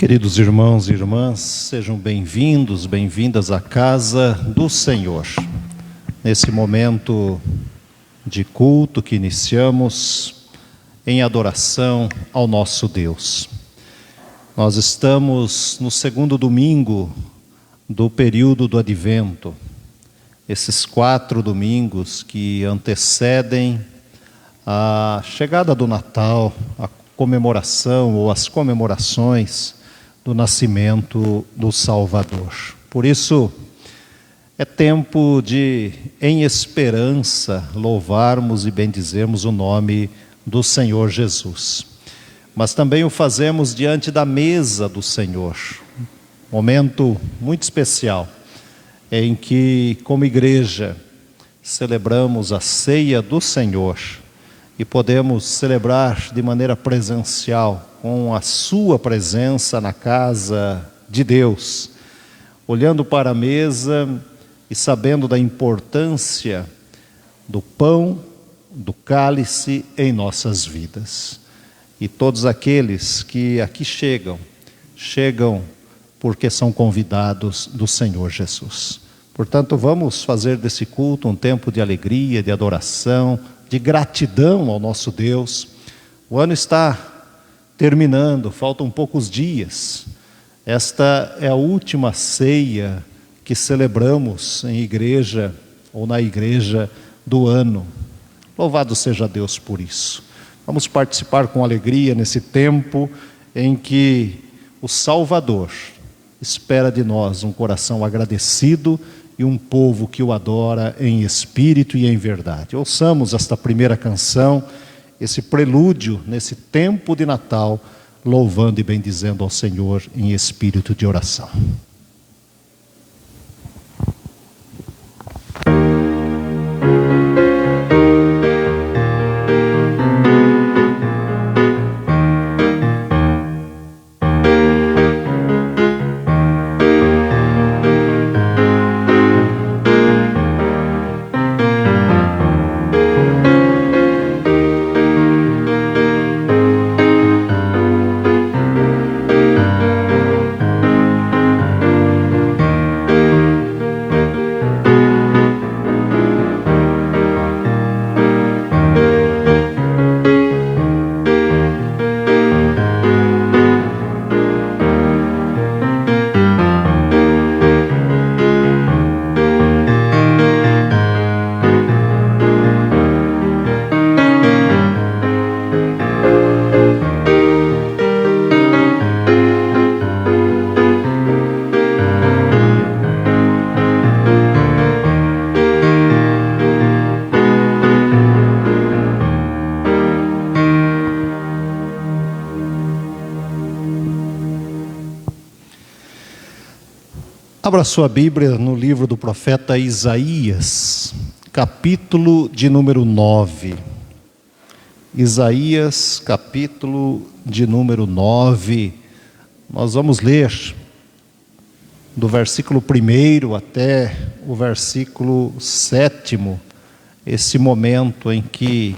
Queridos irmãos e irmãs, sejam bem-vindos, bem-vindas à casa do Senhor. Nesse momento de culto que iniciamos em adoração ao nosso Deus. Nós estamos no segundo domingo do período do Advento. Esses 4 domingos que antecedem a chegada do Natal, a comemoração ou as comemorações do nascimento do Salvador. Por isso, é tempo de, em esperança, louvarmos e bendizermos o nome do Senhor Jesus. Mas também o fazemos diante da mesa do Senhor. Momento muito especial, em que, como igreja, celebramos a ceia do Senhor e podemos celebrar de maneira presencial, com a sua presença na casa de Deus, olhando para a mesa e sabendo da importância do pão, do cálice em nossas vidas. E todos aqueles que aqui chegam porque são convidados do Senhor Jesus. Portanto, vamos fazer desse culto um tempo de alegria, de adoração, de gratidão ao nosso Deus. O ano está terminando, faltam poucos dias. Esta é a última ceia que celebramos em igreja ou na igreja do ano. Louvado seja Deus por isso. Vamos participar com alegria nesse tempo em que o Salvador espera de nós um coração agradecido e um povo que o adora em espírito e em verdade. Ouçamos esta primeira canção, esse prelúdio nesse tempo de Natal, louvando e bendizendo ao Senhor em espírito de oração. Abra sua Bíblia no livro do profeta Isaías, capítulo de número 9. Isaías, capítulo de número 9. Nós vamos ler do versículo 1 até o versículo 7, esse momento em que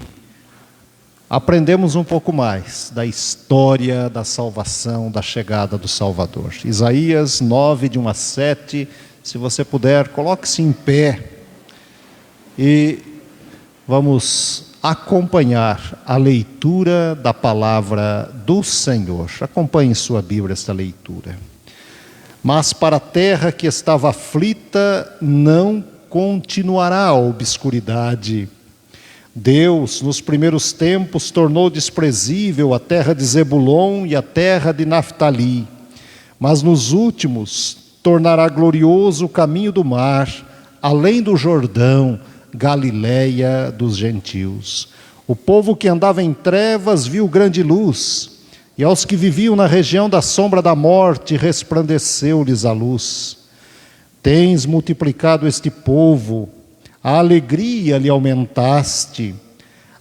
aprendemos um pouco mais da história da salvação, da chegada do Salvador. Isaías 9, de 1 a 7, se você puder, coloque-se em pé e vamos acompanhar a leitura da palavra do Senhor. Acompanhe em sua Bíblia esta leitura. Mas para a terra que estava aflita, não continuará a obscuridade. Deus, nos primeiros tempos, tornou desprezível a terra de Zebulon e a terra de Naftali, mas nos últimos tornará glorioso o caminho do mar, além do Jordão, Galileia dos gentios. O povo que andava em trevas viu grande luz, e aos que viviam na região da sombra da morte resplandeceu-lhes a luz. Tens multiplicado este povo, a alegria lhe aumentaste.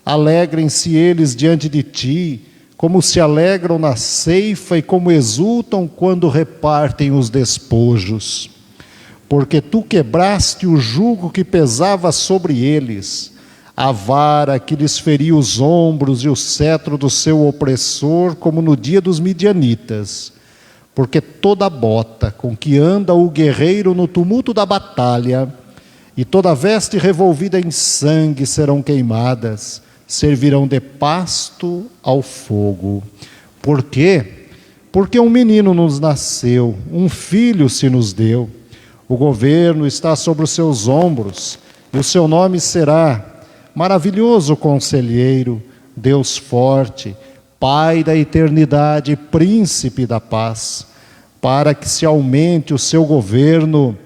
Alegrem-se eles diante de ti, como se alegram na ceifa e como exultam quando repartem os despojos. Porque tu quebraste o jugo que pesava sobre eles, a vara que lhes feria os ombros e o cetro do seu opressor, como no dia dos midianitas. porque toda bota com que anda o guerreiro no tumulto da batalha e toda veste revolvida em sangue serão queimadas, servirão de pasto ao fogo. Por quê? Porque um menino nos nasceu, um filho se nos deu. O governo está sobre os seus ombros, e o seu nome será Maravilhoso Conselheiro, Deus Forte, Pai da Eternidade, Príncipe da Paz, para que se aumente o seu governo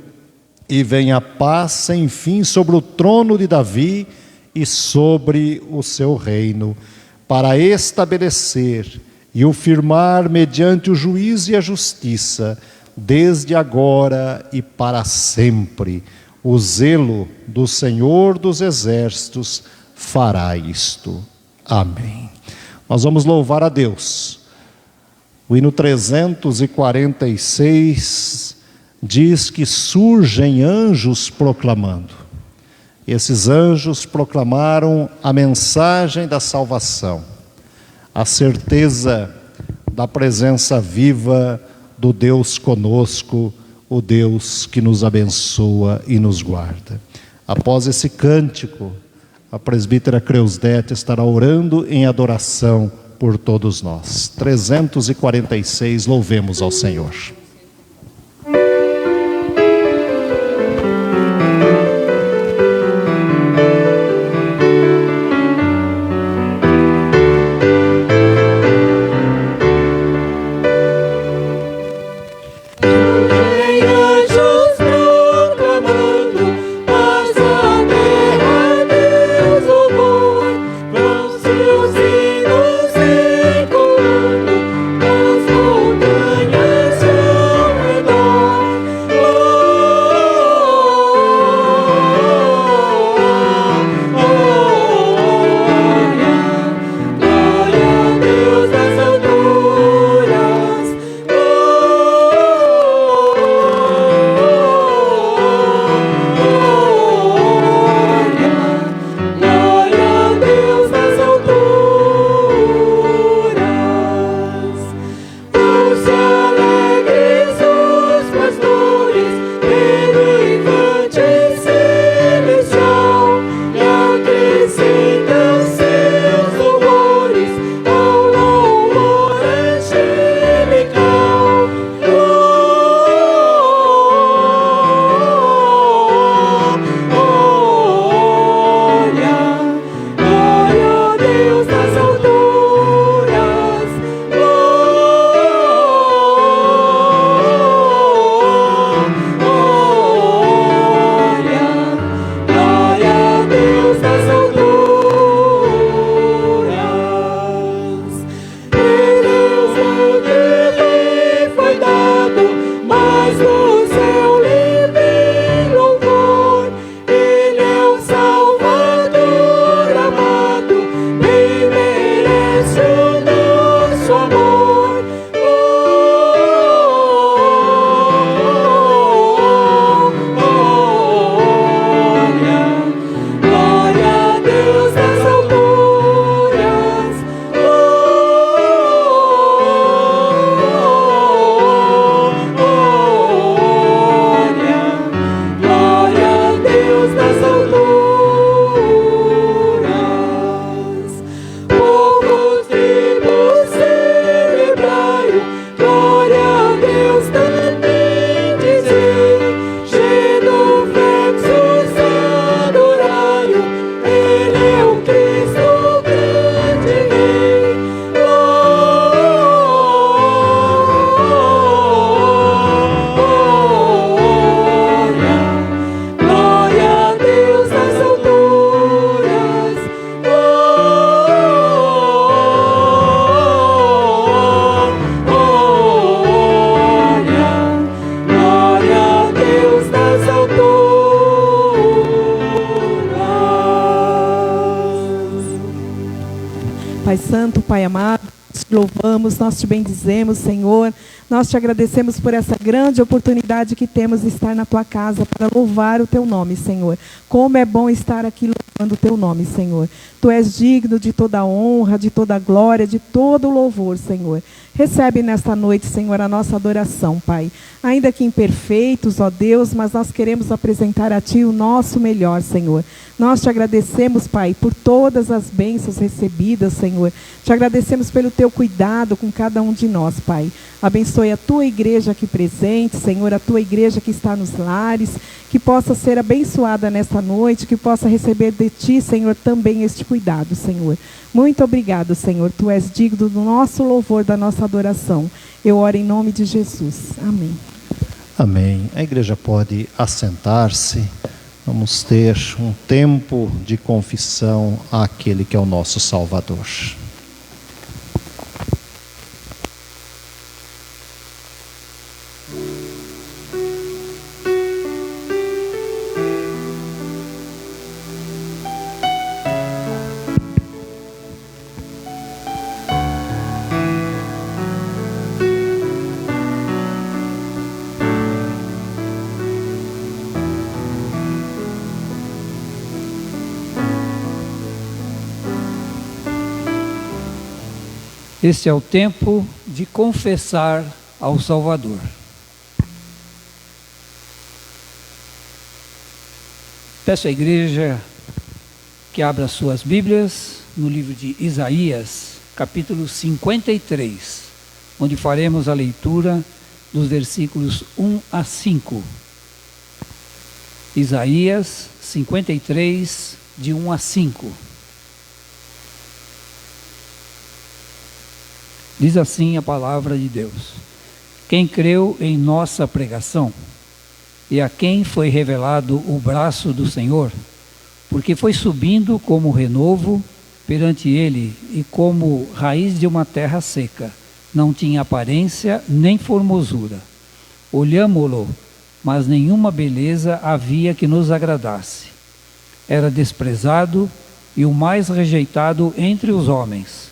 e venha a paz sem fim sobre o trono de Davi e sobre o seu reino, para estabelecer e o firmar mediante o juízo e a justiça, desde agora e para sempre. O zelo do Senhor dos Exércitos fará isto. Amém. Nós vamos louvar a Deus. O hino 346 diz que surgem anjos proclamando. Esses anjos proclamaram a mensagem da salvação, a certeza da presença viva do Deus conosco, o Deus que nos abençoa e nos guarda. Após esse cântico, a presbítera Creusdete estará orando em adoração por todos nós. 346, louvemos ao Senhor. Pai Santo, Pai amado, nós te louvamos, nós te bendizemos, Senhor. Nós te agradecemos por essa grande oportunidade que temos de estar na tua casa para louvar o teu nome, Senhor. Como é bom estar aqui louvando o teu nome, Senhor. Tu és digno de toda a honra, de toda a glória, de todo o louvor, Senhor. Recebe nesta noite, Senhor, a nossa adoração, Pai. Ainda que imperfeitos, ó Deus, mas nós queremos apresentar a Ti o nosso melhor, Senhor. Nós te agradecemos, Pai, por todas as bênçãos recebidas, Senhor. Te agradecemos pelo Teu cuidado com cada um de nós, Pai. Abençoe a Tua igreja aqui presente, Senhor, a Tua igreja que está nos lares, que possa ser abençoada nesta noite, que possa receber de Ti, Senhor, também este cuidado, Senhor. Muito obrigado, Senhor. Tu és digno do nosso louvor, da nossa adoração. Eu oro em nome de Jesus. Amém. Amém. A igreja pode assentar-se. Vamos ter um tempo de confissão àquele que é o nosso Salvador. Este é o tempo de confessar ao Salvador. Peço à igreja que abra suas Bíblias no livro de Isaías, capítulo 53, onde faremos a leitura dos versículos 1 a 5. Isaías 53, de 1 a 5. Diz assim a palavra de Deus: Quem creu em nossa pregação, e a quem foi revelado o braço do Senhor, porque foi subindo como renovo perante ele, e como raiz de uma terra seca, não tinha aparência nem formosura. Olhámo-lo, mas nenhuma beleza havia que nos agradasse. Era desprezado e o mais rejeitado entre os homens,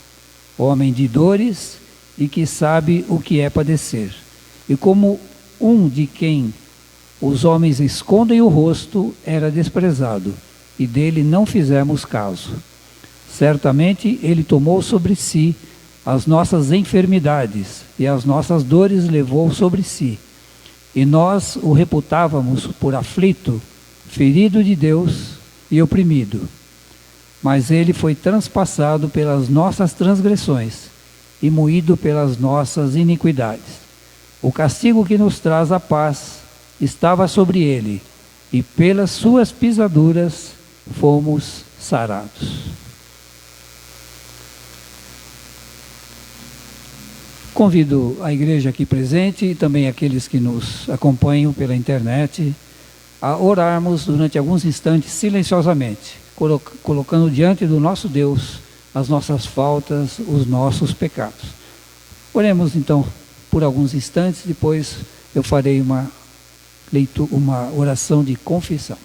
homem de dores e que sabe o que é padecer. E como um de quem os homens escondem o rosto, era desprezado, e dele não fizemos caso. Certamente ele tomou sobre si as nossas enfermidades, e as nossas dores levou sobre si. E nós o reputávamos por aflito, ferido de Deus e oprimido. Mas ele foi transpassado pelas nossas transgressões e moído pelas nossas iniquidades. O castigo que nos traz a paz estava sobre ele, e pelas suas pisaduras fomos sarados. Convido a igreja aqui presente e também aqueles que nos acompanham pela internet a orarmos durante alguns instantes silenciosamente, colocando diante do nosso Deus as nossas faltas, os nossos pecados. Oremos então por alguns instantes, depois eu farei uma oração de confissão.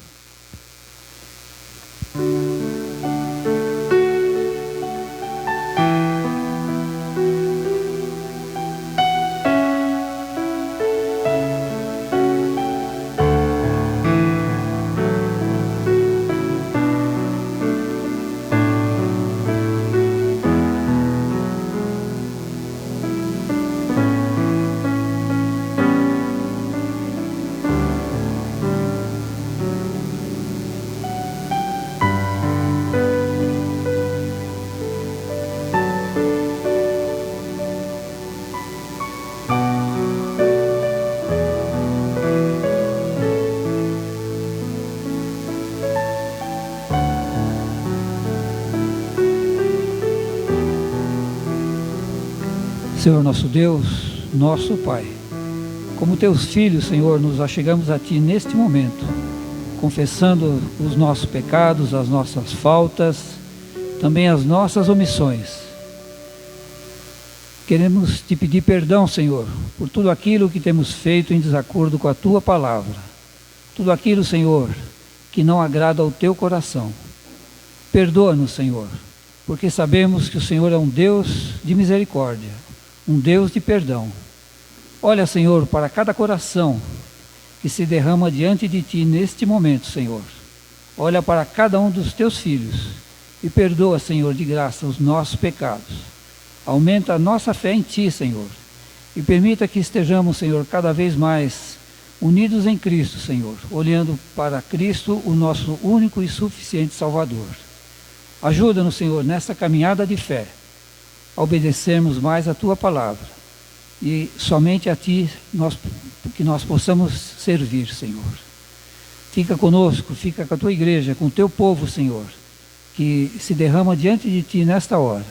Senhor nosso Deus, nosso Pai, como teus filhos, Senhor, nos achegamos a Ti neste momento, confessando os nossos pecados, as nossas faltas, também as nossas omissões. Queremos Te pedir perdão, Senhor, por tudo aquilo que temos feito em desacordo com a Tua palavra, tudo aquilo, Senhor, que não agrada ao Teu coração. Perdoa-nos, Senhor, porque sabemos que o Senhor é um Deus de misericórdia, um Deus de perdão. Olha, Senhor, para cada coração que se derrama diante de Ti neste momento, Senhor. Olha para cada um dos Teus filhos e perdoa, Senhor, de graça os nossos pecados. Aumenta a nossa fé em Ti, Senhor. E permita que estejamos, Senhor, cada vez mais unidos em Cristo, Senhor, olhando para Cristo, o nosso único e suficiente Salvador. Ajuda-nos, Senhor, nesta caminhada de fé, a obedecermos mais a Tua palavra. E somente a Ti que nós possamos servir, Senhor. Fica conosco, fica com a Tua igreja, com o Teu povo, Senhor, que se derrama diante de Ti nesta hora.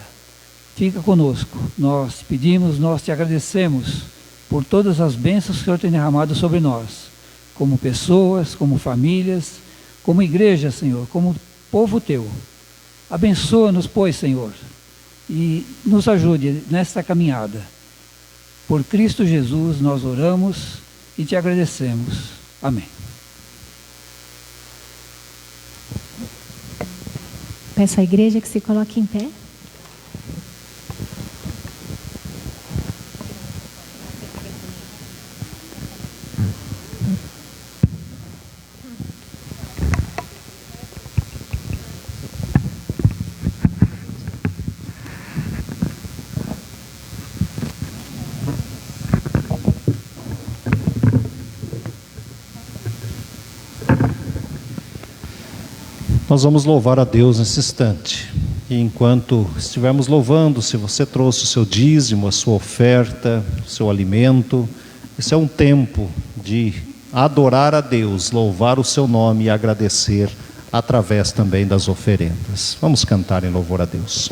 Fica conosco. Nós te pedimos, nós te agradecemos por todas as bênçãos que o Senhor tem derramado sobre nós, como pessoas, como famílias, como igreja, Senhor, como povo Teu. Abençoa-nos, pois, Senhor, e nos ajude nesta caminhada. Por Cristo Jesus nós oramos e te agradecemos. Amém. Peço à igreja que se coloque em pé. Nós vamos louvar a Deus nesse instante. E enquanto estivermos louvando, se você trouxe o seu dízimo, a sua oferta, o seu alimento, esse é um tempo de adorar a Deus, louvar o seu nome e agradecer através também das oferendas. Vamos cantar em louvor a Deus.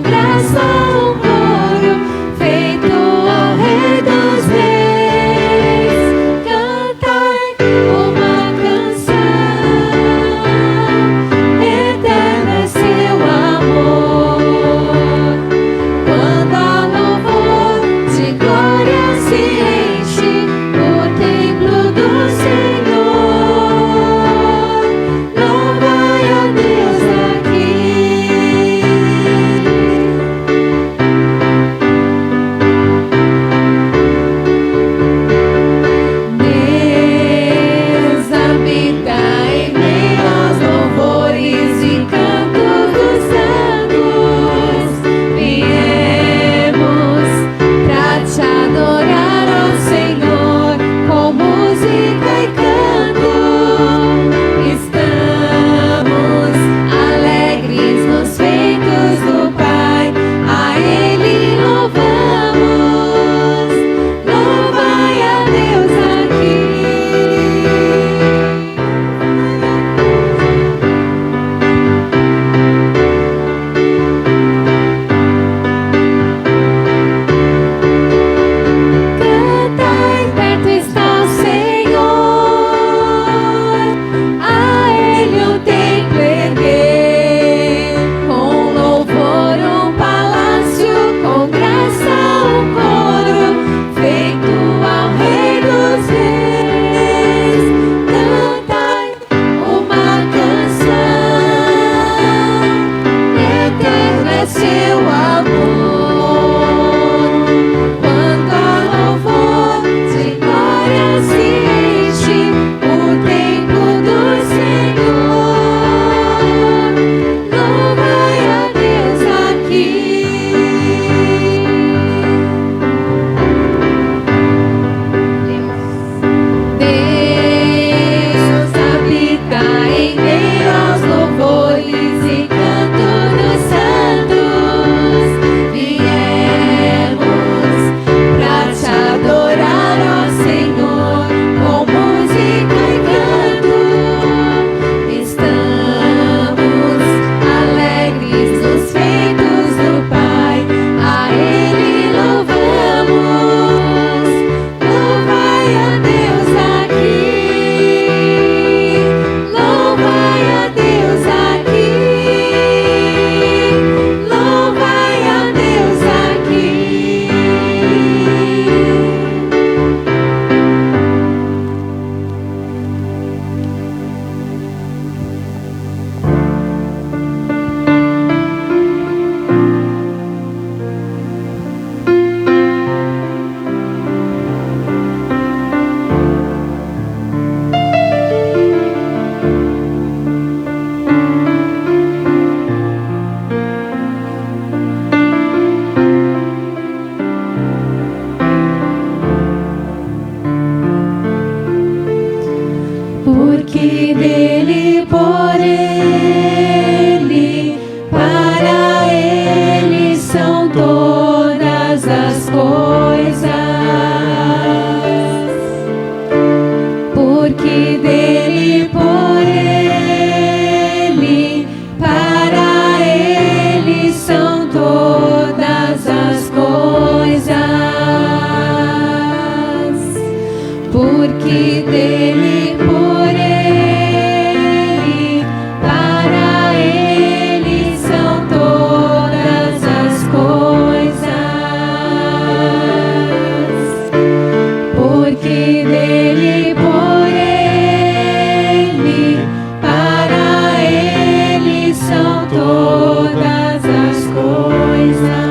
Graça todas as coisas, porque dele, por ele, para ele são todas as coisas, porque dele, por ele, para ele são todas as coisas.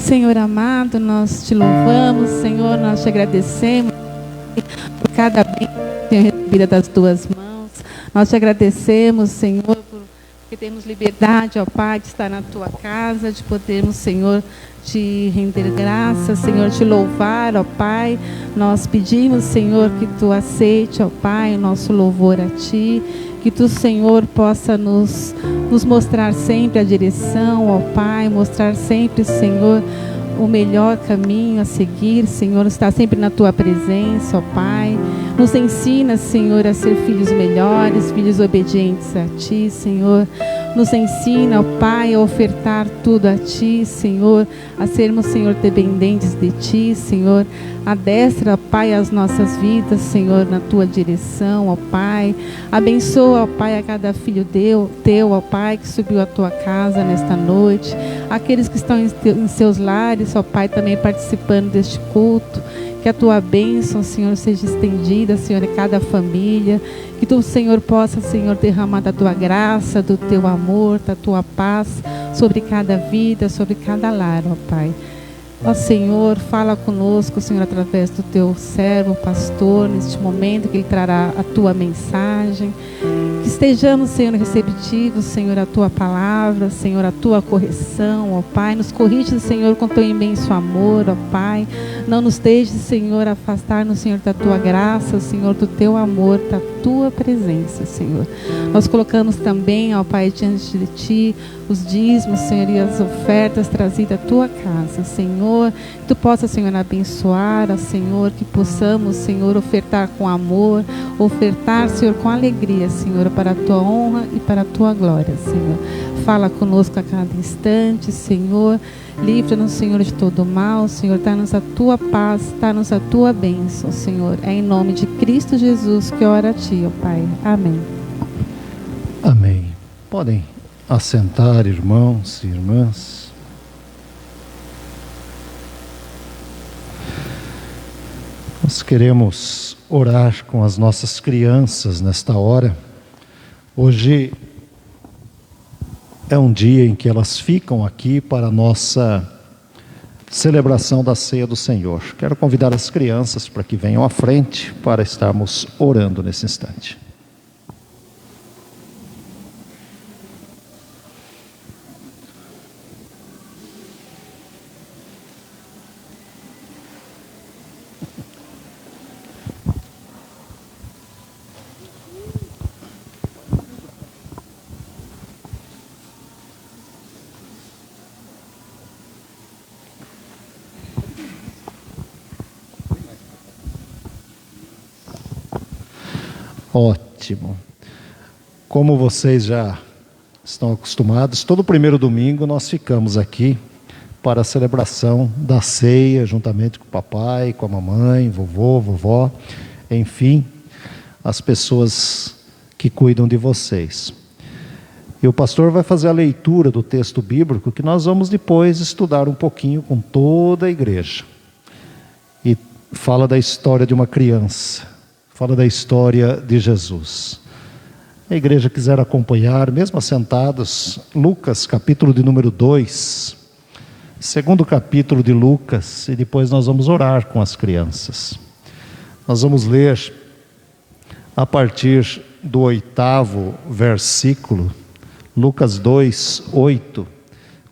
Senhor amado, nós te louvamos, Senhor, nós te agradecemos por cada bem que tenho recebida das tuas mãos. Nós te agradecemos, Senhor, porque temos liberdade, ó Pai, de estar na tua casa, de podermos, Senhor, te render graças, Senhor, te louvar, ó Pai. Nós pedimos, Senhor, que tu aceite, ó Pai, o nosso louvor a ti. Que tu, Senhor, possa nos mostrar sempre a direção, ó Pai, mostrar sempre, Senhor, o melhor caminho a seguir, Senhor, estar sempre na tua presença, ó Pai. Nos ensina, Senhor, a ser filhos melhores, filhos obedientes a ti, Senhor. Nos ensina, ó Pai, a ofertar tudo a ti, Senhor, a sermos, Senhor, dependentes de ti, Senhor. Adestra, ó Pai, as nossas vidas, Senhor, na tua direção, ó Pai. Abençoa, ó Pai, a cada filho teu, ó Pai, que subiu à tua casa nesta noite. Aqueles que estão em seus lares, ó Pai, também participando deste culto. Que a tua bênção, Senhor, seja estendida, Senhor, em cada família. Que tu, Senhor, possa, Senhor, derramar da tua graça, do teu amor, da tua paz sobre cada vida, sobre cada lar, ó Pai. Ó Senhor, fala conosco, Senhor, através do teu servo, pastor, neste momento que ele trará a tua mensagem. Que estejamos, Senhor, receptivos, Senhor, a tua palavra, Senhor, a tua correção, ó Pai. Nos corrige, Senhor, com teu imenso amor, ó Pai. Não nos deixe, Senhor, afastar-nos, Senhor, da tua graça, Senhor, do teu amor, da tua presença, Senhor. Nós colocamos também, ó Pai, diante de ti, os dízimos, Senhor, e as ofertas trazidas à tua casa, Senhor. Que tu possa, Senhor, abençoar, ó Senhor, que possamos, Senhor, ofertar com amor, ofertar, Senhor, com alegria, Senhor, para a tua honra e para a tua glória, Senhor. Fala conosco a cada instante, Senhor. Livra-nos, Senhor, de todo mal, Senhor. Dá-nos a tua paz, dá-nos a tua bênção, Senhor. É em nome de Cristo Jesus que eu oro a ti, ó Pai. Amém. Amém. Podem assentar, irmãos e irmãs. Nós queremos orar com as nossas crianças nesta hora. Hoje é um dia em que elas ficam aqui para a nossa celebração da ceia do Senhor. Quero convidar as crianças para que venham à frente para estarmos orando nesse instante. Ótimo. Como vocês já estão acostumados, todo primeiro domingo nós ficamos aqui para a celebração da ceia, juntamente com o papai, com a mamãe, vovô, vovó, enfim, as pessoas que cuidam de vocês. E o pastor vai fazer a leitura do texto bíblico, que nós vamos depois estudar um pouquinho com toda a igreja. E fala da história de uma criança. Fala da história de Jesus. A igreja quiser acompanhar, mesmo assentados, Lucas, capítulo de número 2, segundo capítulo de Lucas, e depois nós vamos orar com as crianças. Nós vamos ler a partir do 8º versículo, Lucas 2, 8,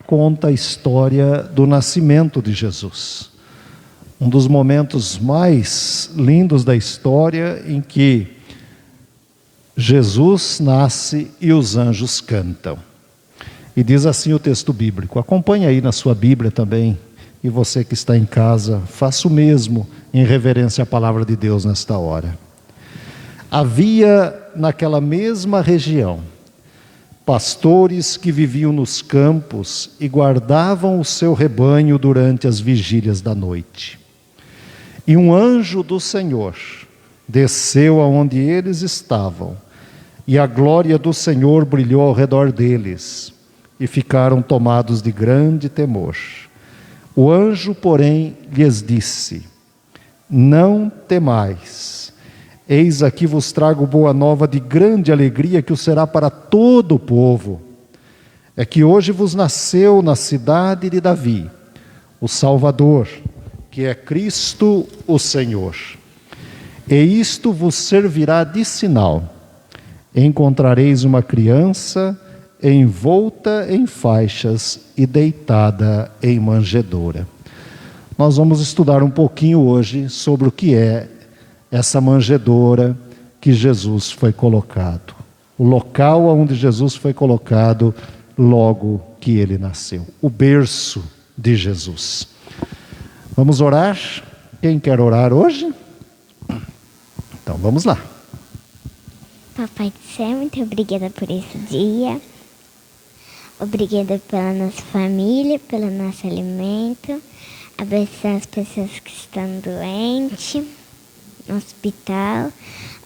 conta a história do nascimento de Jesus. Um dos momentos mais lindos da história em que Jesus nasce e os anjos cantam. E diz assim o texto bíblico. Acompanhe aí na sua Bíblia também. E você que está em casa, faça o mesmo em reverência à palavra de Deus nesta hora. Havia naquela mesma região pastores que viviam nos campos e guardavam o seu rebanho durante as vigílias da noite. E um anjo do Senhor desceu aonde eles estavam, e a glória do Senhor brilhou ao redor deles, e ficaram tomados de grande temor. O anjo, porém, lhes disse: não temais, eis aqui vos trago boa nova de grande alegria, que o será para todo o povo. É que hoje vos nasceu na cidade de Davi o Salvador, que é Cristo o Senhor. E isto vos servirá de sinal: encontrareis uma criança envolta em faixas e deitada em manjedoura. Nós vamos estudar um pouquinho hoje sobre o que é essa manjedoura que Jesus foi colocado. O local onde Jesus foi colocado logo que ele nasceu. O berço de Jesus. Vamos orar? Quem quer orar hoje? Então vamos lá. Papai do céu, muito obrigada por esse dia. Obrigada pela nossa família, pelo nosso alimento. Abençoar as pessoas que estão doentes no hospital.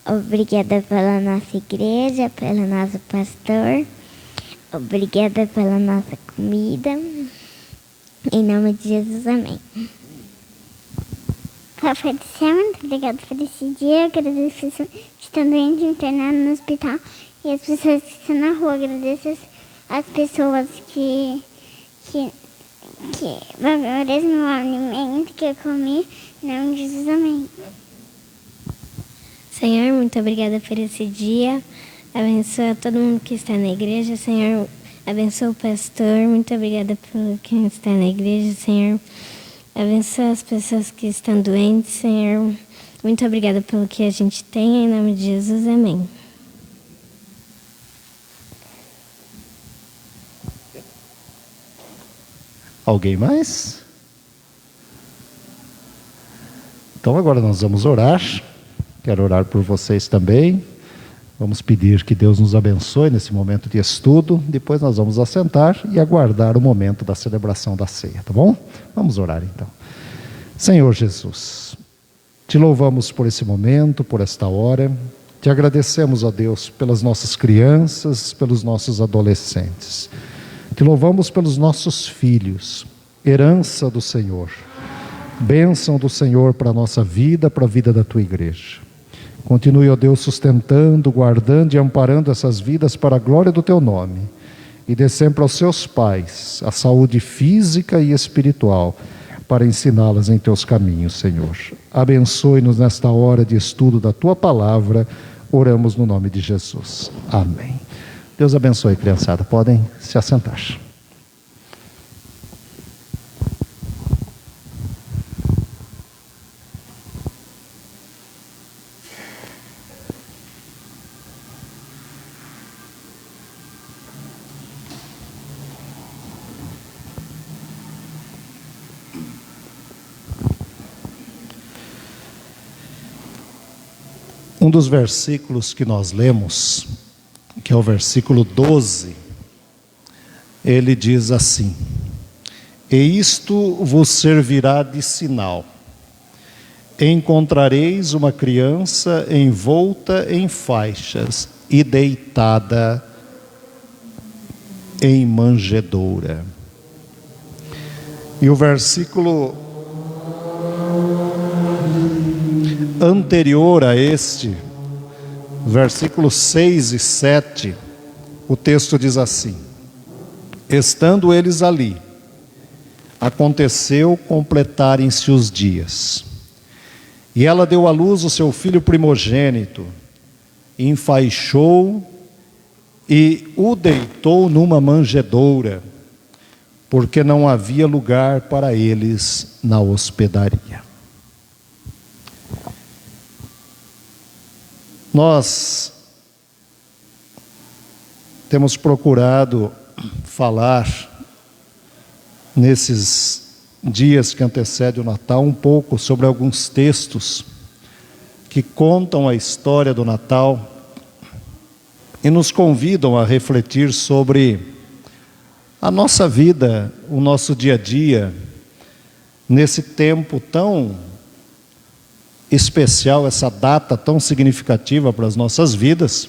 Obrigada pela nossa igreja, pelo nosso pastor. Obrigada pela nossa comida. Em nome de Jesus, amém. Papai do céu, muito obrigada por esse dia. Agradeço as pessoas que estão doentes, internadas no hospital. E as pessoas que estão na rua. Agradeço as pessoas que valorizam o alimento que eu comi. Em nome de Jesus, amém. Senhor, muito obrigada por esse dia. Abençoa todo mundo que está na igreja. Senhor, abençoa o pastor. Muito obrigada por quem está na igreja, Senhor. Abençoa as pessoas que estão doentes, Senhor. Muito obrigada pelo que a gente tem. Em nome de Jesus, amém. Alguém mais? Então agora nós vamos orar. Quero orar por vocês também. Vamos pedir que Deus nos abençoe nesse momento de estudo. Depois nós vamos assentar e aguardar o momento da celebração da ceia, tá bom? Vamos orar então. Senhor Jesus, te louvamos por esse momento, por esta hora. Te agradecemos, ó Deus, pelas nossas crianças, pelos nossos adolescentes. Te louvamos pelos nossos filhos, herança do Senhor, bênção do Senhor para a nossa vida, para a vida da tua igreja. Continue, ó Deus, sustentando, guardando e amparando essas vidas para a glória do teu nome. E dê sempre aos seus pais a saúde física e espiritual para ensiná-las em teus caminhos, Senhor. Abençoe-nos nesta hora de estudo da tua palavra. Oramos no nome de Jesus. Amém. Deus abençoe, criançada. Podem se assentar. Um dos versículos que nós lemos, que é o versículo 12, ele diz assim: e isto vos servirá de sinal: encontrareis uma criança envolta em faixas e deitada em manjedoura. E o versículo anterior a este, versículos 6 e 7, o texto diz assim: estando eles ali, aconteceu completarem-se os dias, e ela deu à luz o seu filho primogênito, enfaixou e o deitou numa manjedoura, porque não havia lugar para eles na hospedaria. Nós temos procurado falar nesses dias que antecedem o Natal um pouco sobre alguns textos que contam a história do Natal e nos convidam a refletir sobre a nossa vida, o nosso dia a dia, nesse tempo tão especial, essa data tão significativa para as nossas vidas,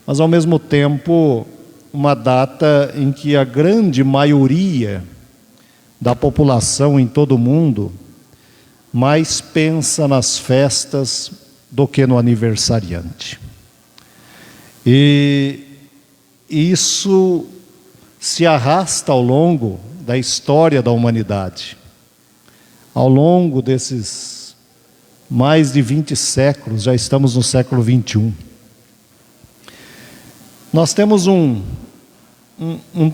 mas ao mesmo tempo uma data em que a grande maioria da população em todo o mundo mais pensa nas festas do que no aniversariante. E isso se arrasta ao longo da história da humanidade. Ao longo desses mais de 20 séculos, já estamos no século 21. Nós temos um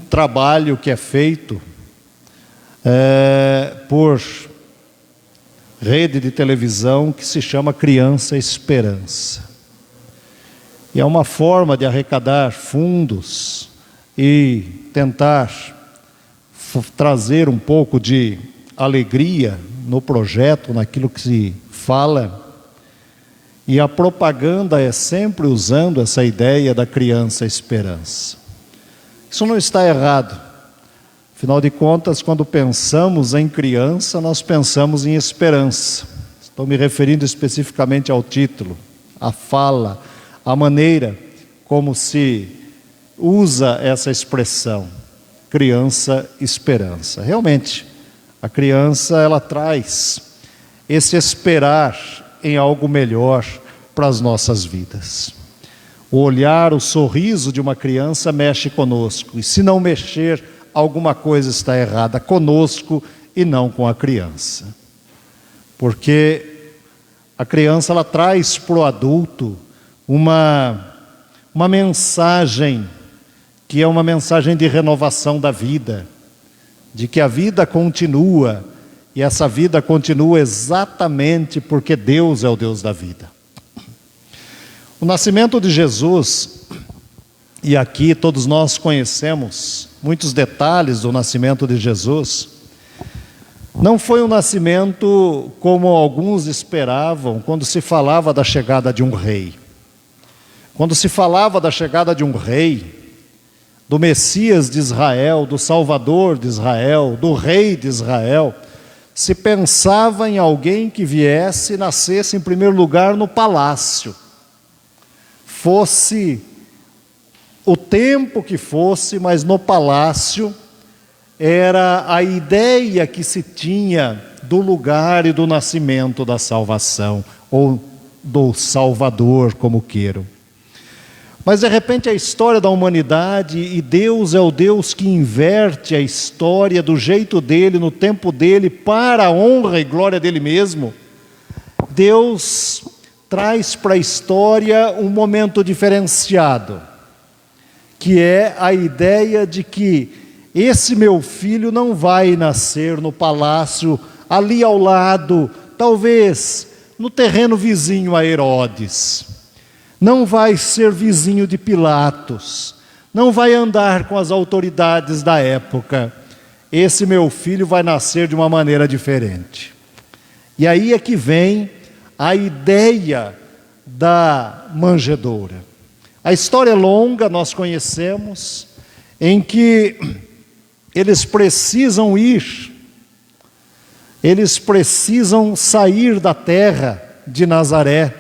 trabalho que é feito por rede de televisão que se chama Criança Esperança. E é uma forma de arrecadar fundos e tentar trazer um pouco de alegria no projeto, naquilo que se fala. E a propaganda é sempre usando essa ideia da criança esperança. Isso não está errado. Afinal de contas, quando pensamos em criança, nós pensamos em esperança. Estou me referindo especificamente ao título, à fala, à maneira como se usa essa expressão, criança esperança. Realmente, a criança, ela traz esse esperar em algo melhor para as nossas vidas. O olhar, o sorriso de uma criança mexe conosco. E se não mexer, alguma coisa está errada conosco e não com a criança. Porque a criança, ela traz para o adulto uma mensagem que é uma mensagem de renovação da vida, de que a vida continua, e essa vida continua exatamente porque Deus é o Deus da vida. O nascimento de Jesus, e aqui todos nós conhecemos muitos detalhes do nascimento de Jesus, não foi um nascimento como alguns esperavam quando se falava da chegada de um rei. Quando se falava da chegada de um rei, do Messias de Israel, do Salvador de Israel, do Rei de Israel, se pensava em alguém que viesse e nascesse em primeiro lugar no palácio. Fosse o tempo que fosse, mas no palácio era a ideia que se tinha do lugar e do nascimento da salvação, ou do Salvador, como queiram. Mas de repente a história da humanidade, e Deus é o Deus que inverte a história do jeito dele, no tempo dele, para a honra e glória dele mesmo. Deus traz para a história um momento diferenciado, que é a ideia de que esse meu filho não vai nascer no palácio ali ao lado, talvez no terreno vizinho a Herodes. Não vai ser vizinho de Pilatos, não vai andar com as autoridades da época. Esse meu filho vai nascer de uma maneira diferente. E aí é que vem a ideia da manjedoura. A história é longa, nós conhecemos, em que eles precisam sair da terra de Nazaré.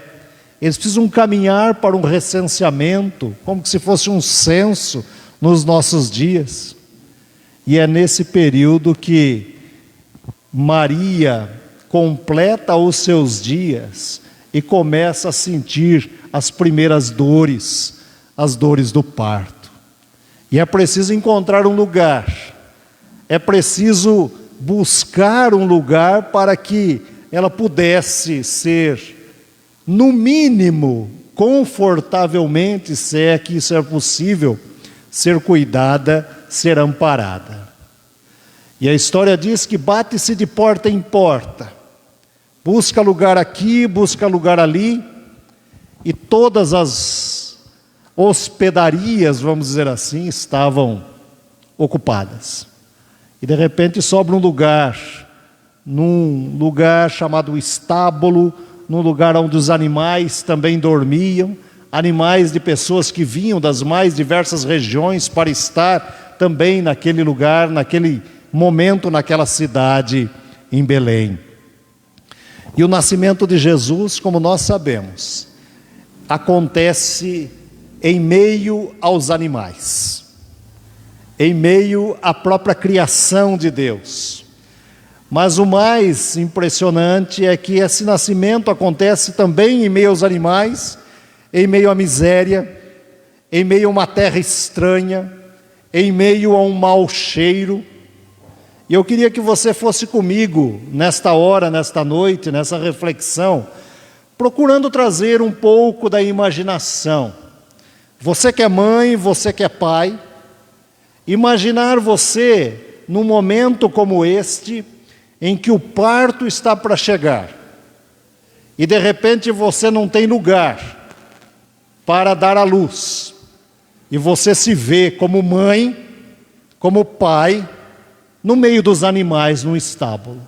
Eles precisam caminhar para um recenseamento, como se fosse um censo nos nossos dias. E é nesse período que Maria completa os seus dias e começa a sentir as primeiras dores, as dores do parto. E é preciso encontrar um lugar, é preciso buscar um lugar para que ela pudesse ser, no mínimo, confortavelmente, se é que isso é possível, ser cuidada, ser amparada. E a história diz que bate-se de porta em porta, busca lugar aqui, busca lugar ali, e todas as hospedarias, vamos dizer assim, estavam ocupadas. E de repente sobra um lugar, num lugar chamado estábulo, num lugar onde os animais também dormiam, animais de pessoas que vinham das mais diversas regiões para estar também naquele lugar, naquele momento, naquela cidade em Belém. E o nascimento de Jesus, como nós sabemos, acontece em meio aos animais, em meio à própria criação de Deus. Mas o mais impressionante é que esse nascimento acontece também em meio aos animais, em meio à miséria, em meio a uma terra estranha, em meio a um mau cheiro, E eu queria que você fosse comigo nesta hora, nesta noite, nessa reflexão, procurando trazer um pouco da imaginação. Você que é mãe, você que é pai, imaginar você num momento como este, em que o parto está para chegar, e de repente você não tem lugar para dar à luz, e você se vê como mãe, como pai, no meio dos animais no estábulo.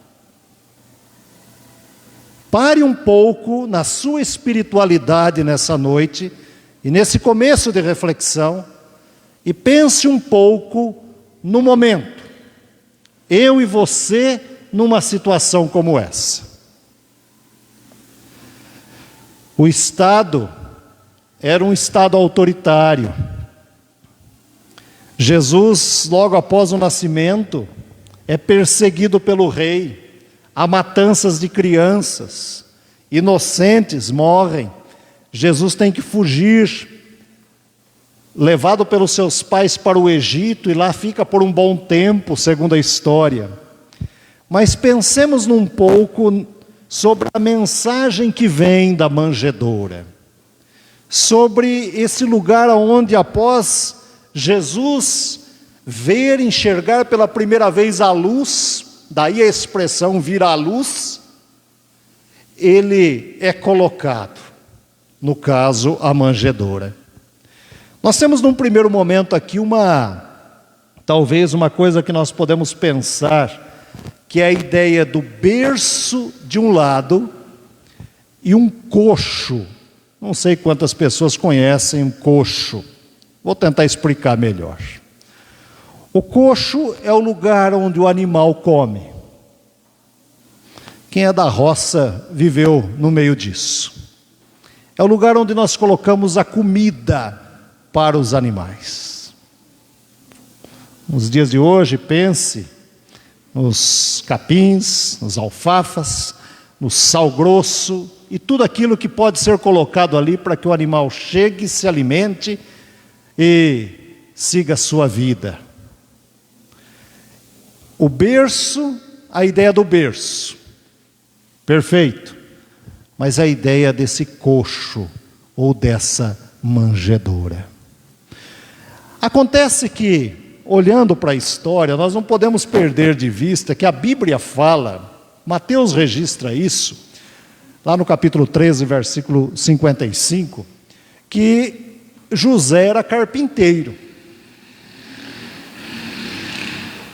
Pare um pouco na sua espiritualidade nessa noite, e nesse começo de reflexão, e pense um pouco no momento, eu e você numa situação como essa. O Estado era um Estado autoritário. Jesus, logo após o nascimento, é perseguido pelo rei, há matanças de crianças, inocentes morrem, Jesus tem que fugir, levado pelos seus pais para o Egito, e lá fica por um bom tempo, segundo a história. Mas pensemos um pouco sobre a mensagem que vem da manjedoura, sobre esse lugar onde, após Jesus ver, enxergar pela primeira vez a luz, daí a expressão vir à luz, ele é colocado, no caso, a manjedoura. Nós temos num primeiro momento aqui talvez uma coisa que nós podemos pensar, que é a ideia do berço de um lado e um coxo. Não sei quantas pessoas conhecem um coxo. Vou tentar explicar melhor. O coxo é o lugar onde o animal come. Quem é da roça viveu no meio disso. É o lugar onde nós colocamos a comida para os animais. Nos dias de hoje, pense nos capins, nos alfafas, no sal grosso e tudo aquilo que pode ser colocado ali para que o animal chegue, se alimente e siga a sua vida. O berço, a ideia do berço, perfeito, mas a ideia desse coxo ou dessa manjedoura. Acontece que, olhando para a história, nós não podemos perder de vista que a Bíblia fala, Mateus registra isso, lá no capítulo 13, versículo 55, que José era carpinteiro.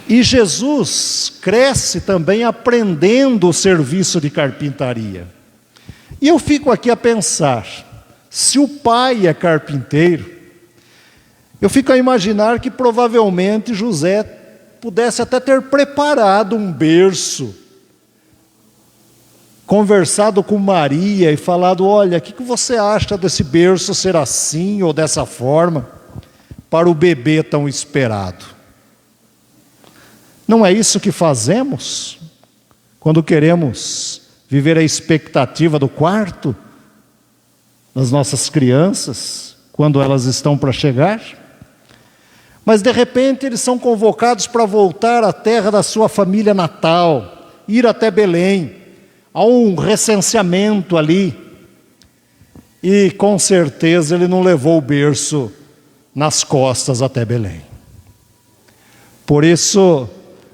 E Jesus cresce também aprendendo o serviço de carpintaria. E eu fico aqui a pensar, se o pai é carpinteiro, eu fico a imaginar que provavelmente José pudesse até ter preparado um berço, conversado com Maria e falado, olha, o que você acha desse berço ser assim ou dessa forma, para o bebê tão esperado? Não é isso que fazemos quando queremos viver a expectativa do quarto das nossas crianças, quando elas estão para chegar? Mas de repente eles são convocados para voltar à terra da sua família natal, ir até Belém, há um recenseamento ali, e com certeza ele não levou o berço nas costas até Belém. Por isso,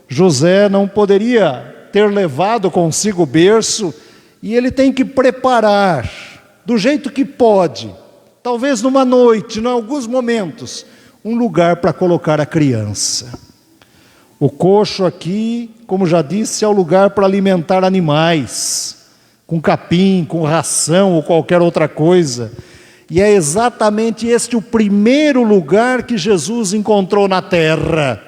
José não poderia ter levado consigo o berço, e ele tem que preparar, do jeito que pode, talvez numa noite, em alguns momentos, um lugar para colocar a criança. O coxo aqui, como já disse, é o lugar para alimentar animais, com capim, com ração ou qualquer outra coisa. E é exatamente este o primeiro lugar que Jesus encontrou na terra.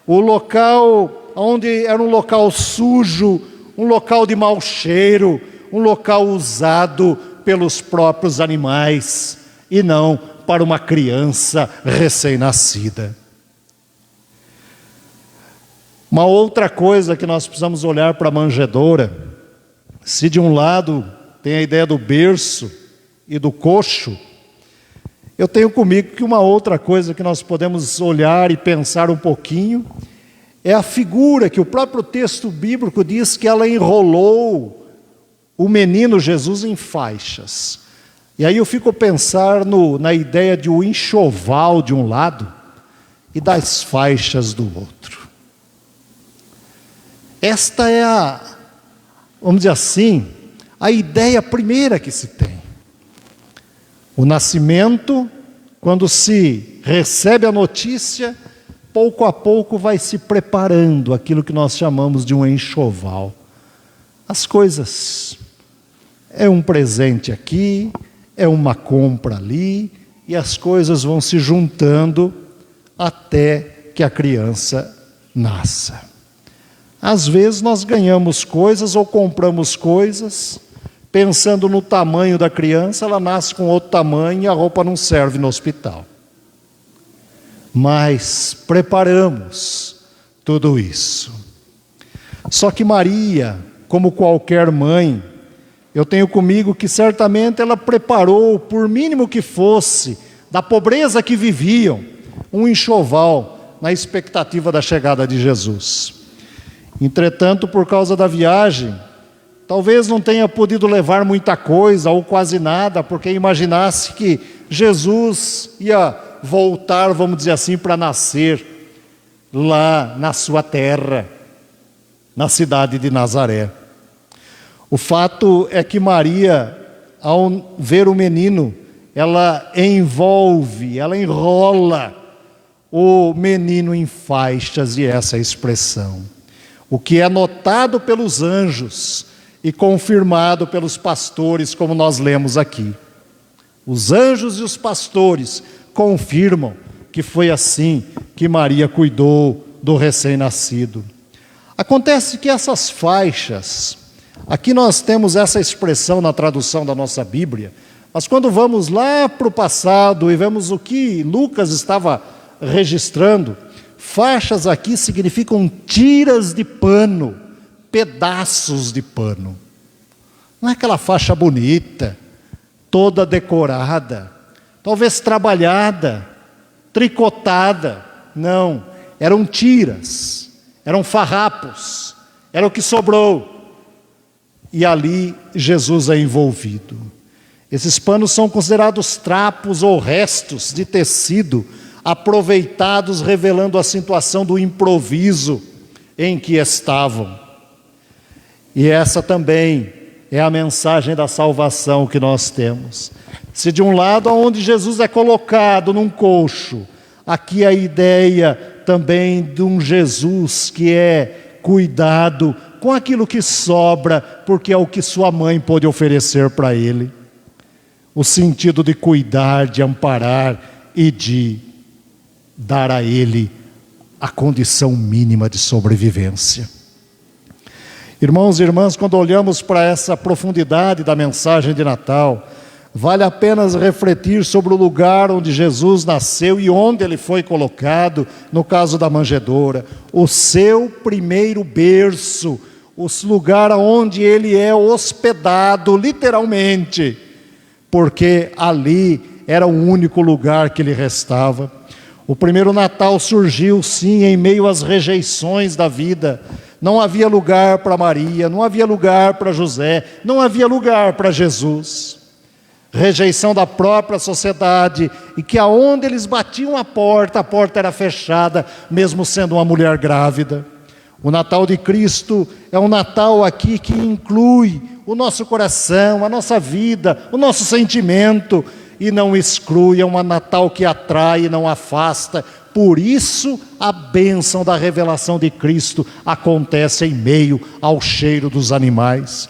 O local onde era um local sujo, um local de mau cheiro, um local usado pelos próprios animais, e não para uma criança recém-nascida. Uma outra coisa que nós precisamos olhar para a manjedoura, se de um lado tem a ideia do berço e do coxo, eu tenho comigo que uma outra coisa que nós podemos olhar e pensar um pouquinho, é a figura que o próprio texto bíblico diz que ela enrolou o menino Jesus em faixas. E aí eu fico a pensar na ideia de um enxoval de um lado e das faixas do outro. Esta é vamos dizer assim, a ideia primeira que se tem. O nascimento, quando se recebe a notícia, pouco a pouco vai se preparando aquilo que nós chamamos de um enxoval. As coisas, é um presente aqui, é uma compra ali, e as coisas vão se juntando até que a criança nasça. Às vezes nós ganhamos coisas ou compramos coisas, pensando no tamanho da criança, ela nasce com outro tamanho e a roupa não serve no hospital. Mas preparamos tudo isso. Só que Maria, como qualquer mãe, eu tenho comigo que certamente ela preparou, por mínimo que fosse, da pobreza que viviam, um enxoval na expectativa da chegada de Jesus. Entretanto, por causa da viagem, talvez não tenha podido levar muita coisa ou quase nada, porque imaginasse que Jesus ia voltar, vamos dizer assim, para nascer lá na sua terra, na cidade de Nazaré. O fato é que Maria, ao ver o menino, ela envolve, ela enrola o menino em faixas, e essa é a expressão. O que é notado pelos anjos e confirmado pelos pastores, como nós lemos aqui. Os anjos e os pastores confirmam que foi assim que Maria cuidou do recém-nascido. Acontece que essas faixas, aqui nós temos essa expressão na tradução da nossa Bíblia, mas quando vamos lá para o passado e vemos o que Lucas estava registrando, faixas aqui significam tiras de pano, pedaços de pano. Não é aquela faixa bonita, toda decorada, talvez trabalhada, tricotada. Não, eram tiras, eram farrapos, era o que sobrou. E ali Jesus é envolvido. Esses panos são considerados trapos ou restos de tecido aproveitados, revelando a situação do improviso em que estavam. E essa também é a mensagem da salvação que nós temos. Se de um lado, onde Jesus é colocado num coxo, aqui a ideia também de um Jesus que é cuidado com aquilo que sobra, porque é o que sua mãe pôde oferecer para ele. O sentido de cuidar, de amparar e de dar a ele a condição mínima de sobrevivência. Irmãos e irmãs, quando olhamos para essa profundidade da mensagem de Natal, vale a pena refletir sobre o lugar onde Jesus nasceu e onde ele foi colocado, no caso da manjedoura, o seu primeiro berço, o lugar onde ele é hospedado, literalmente, porque ali era o único lugar que lhe restava. O primeiro Natal surgiu, sim, em meio às rejeições da vida. Não havia lugar para Maria, não havia lugar para José, não havia lugar para Jesus. Rejeição da própria sociedade, e que aonde eles batiam a porta era fechada, mesmo sendo uma mulher grávida. O Natal de Cristo é um Natal aqui que inclui o nosso coração, a nossa vida, o nosso sentimento, e não exclui, é um Natal que atrai e não afasta. Por isso a bênção da revelação de Cristo acontece em meio ao cheiro dos animais.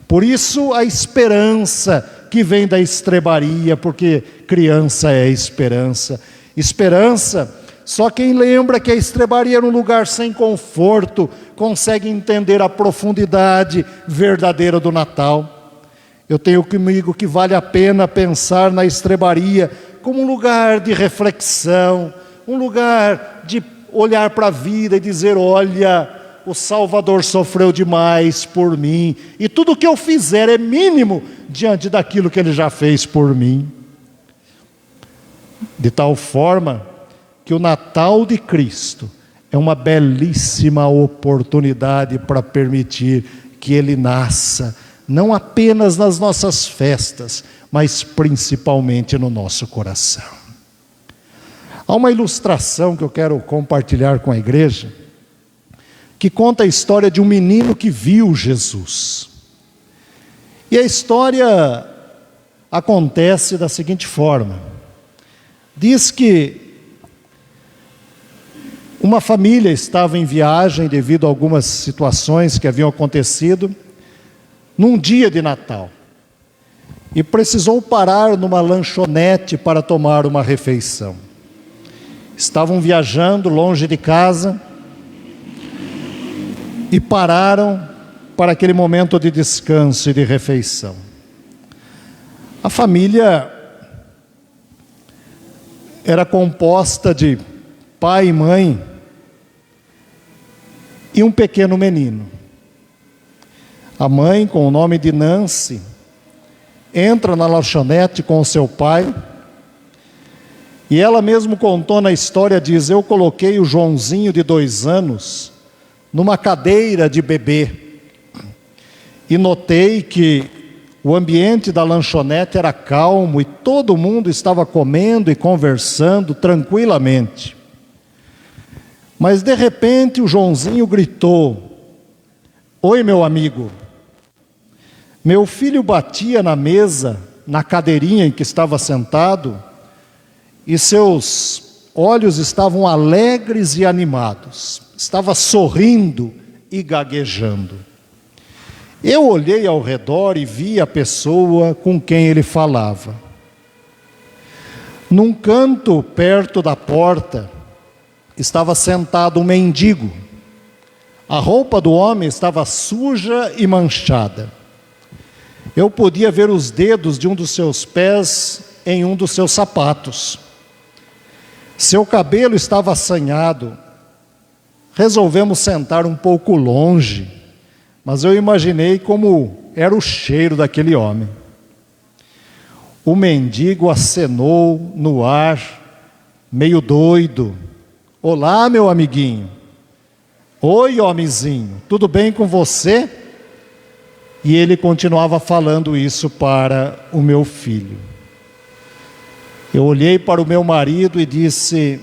Por isso a esperança que vem da estrebaria, porque criança é esperança. Esperança, só quem lembra que a estrebaria era um lugar sem conforto, consegue entender a profundidade verdadeira do Natal. Eu tenho comigo que vale a pena pensar na estrebaria como um lugar de reflexão, um lugar de olhar para a vida e dizer: olha, o Salvador sofreu demais por mim, e tudo o que eu fizer é mínimo diante daquilo que Ele já fez por mim. De tal forma que o Natal de Cristo é uma belíssima oportunidade para permitir que Ele nasça, não apenas nas nossas festas, mas principalmente no nosso coração. Há uma ilustração que eu quero compartilhar com a igreja, que conta a história de um menino que viu Jesus. E a história acontece da seguinte forma: diz que uma família estava em viagem devido a algumas situações que haviam acontecido num dia de Natal, e precisou parar numa lanchonete para tomar uma refeição. Estavam viajando longe de casa e pararam para aquele momento de descanso e de refeição. A família era composta de pai e mãe e um pequeno menino. A mãe, com o nome de Nancy, entra na lanchonete com o seu pai, e ela mesmo contou na história, diz: eu coloquei o Joãozinho de 2 anos numa cadeira de bebê, e notei que o ambiente da lanchonete era calmo e todo mundo estava comendo e conversando tranquilamente. Mas de repente o Joãozinho gritou: oi, meu amigo. Meu filho batia na mesa, na cadeirinha em que estava sentado, e seus olhos estavam alegres e animados, estava sorrindo e gaguejando. Eu olhei ao redor e vi a pessoa com quem ele falava. Num canto perto da porta estava sentado um mendigo. A roupa do homem estava suja e manchada. Eu podia ver os dedos de um dos seus pés em um dos seus sapatos. Seu cabelo estava assanhado. Resolvemos sentar um pouco longe, mas eu imaginei como era o cheiro daquele homem. O mendigo acenou no ar, meio doido. Olá, meu amiguinho. Oi, homenzinho, tudo bem com você? E ele continuava falando isso para o meu filho. Eu olhei para o meu marido e disse: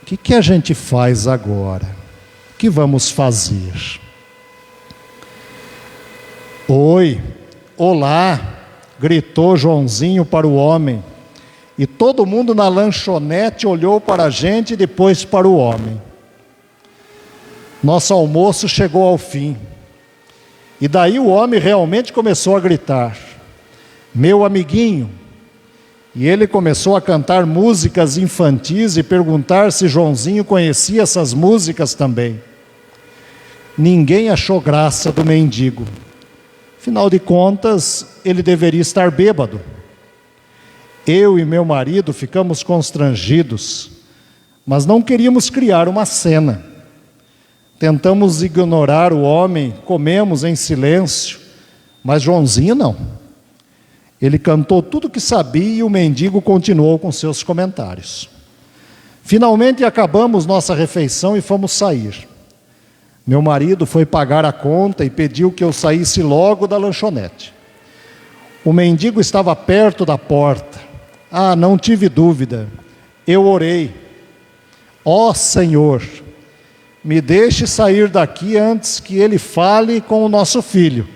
o que a gente faz agora? O que vamos fazer? Oi, olá, gritou Joãozinho para o homem. E todo mundo na lanchonete olhou para a gente e depois para o homem. Nosso almoço chegou ao fim. E daí o homem realmente começou a gritar: meu amiguinho. E ele começou a cantar músicas infantis e perguntar se Joãozinho conhecia essas músicas também. Ninguém achou graça do mendigo. Afinal de contas, ele deveria estar bêbado. Eu e meu marido ficamos constrangidos, mas não queríamos criar uma cena. Tentamos ignorar o homem, comemos em silêncio, mas Joãozinho não. Ele cantou tudo o que sabia e o mendigo continuou com seus comentários. Finalmente acabamos nossa refeição e fomos sair. Meu marido foi pagar a conta e pediu que eu saísse logo da lanchonete. O mendigo estava perto da porta. Não tive dúvida. Eu orei: ó Senhor, me deixe sair daqui antes que ele fale com o nosso filho.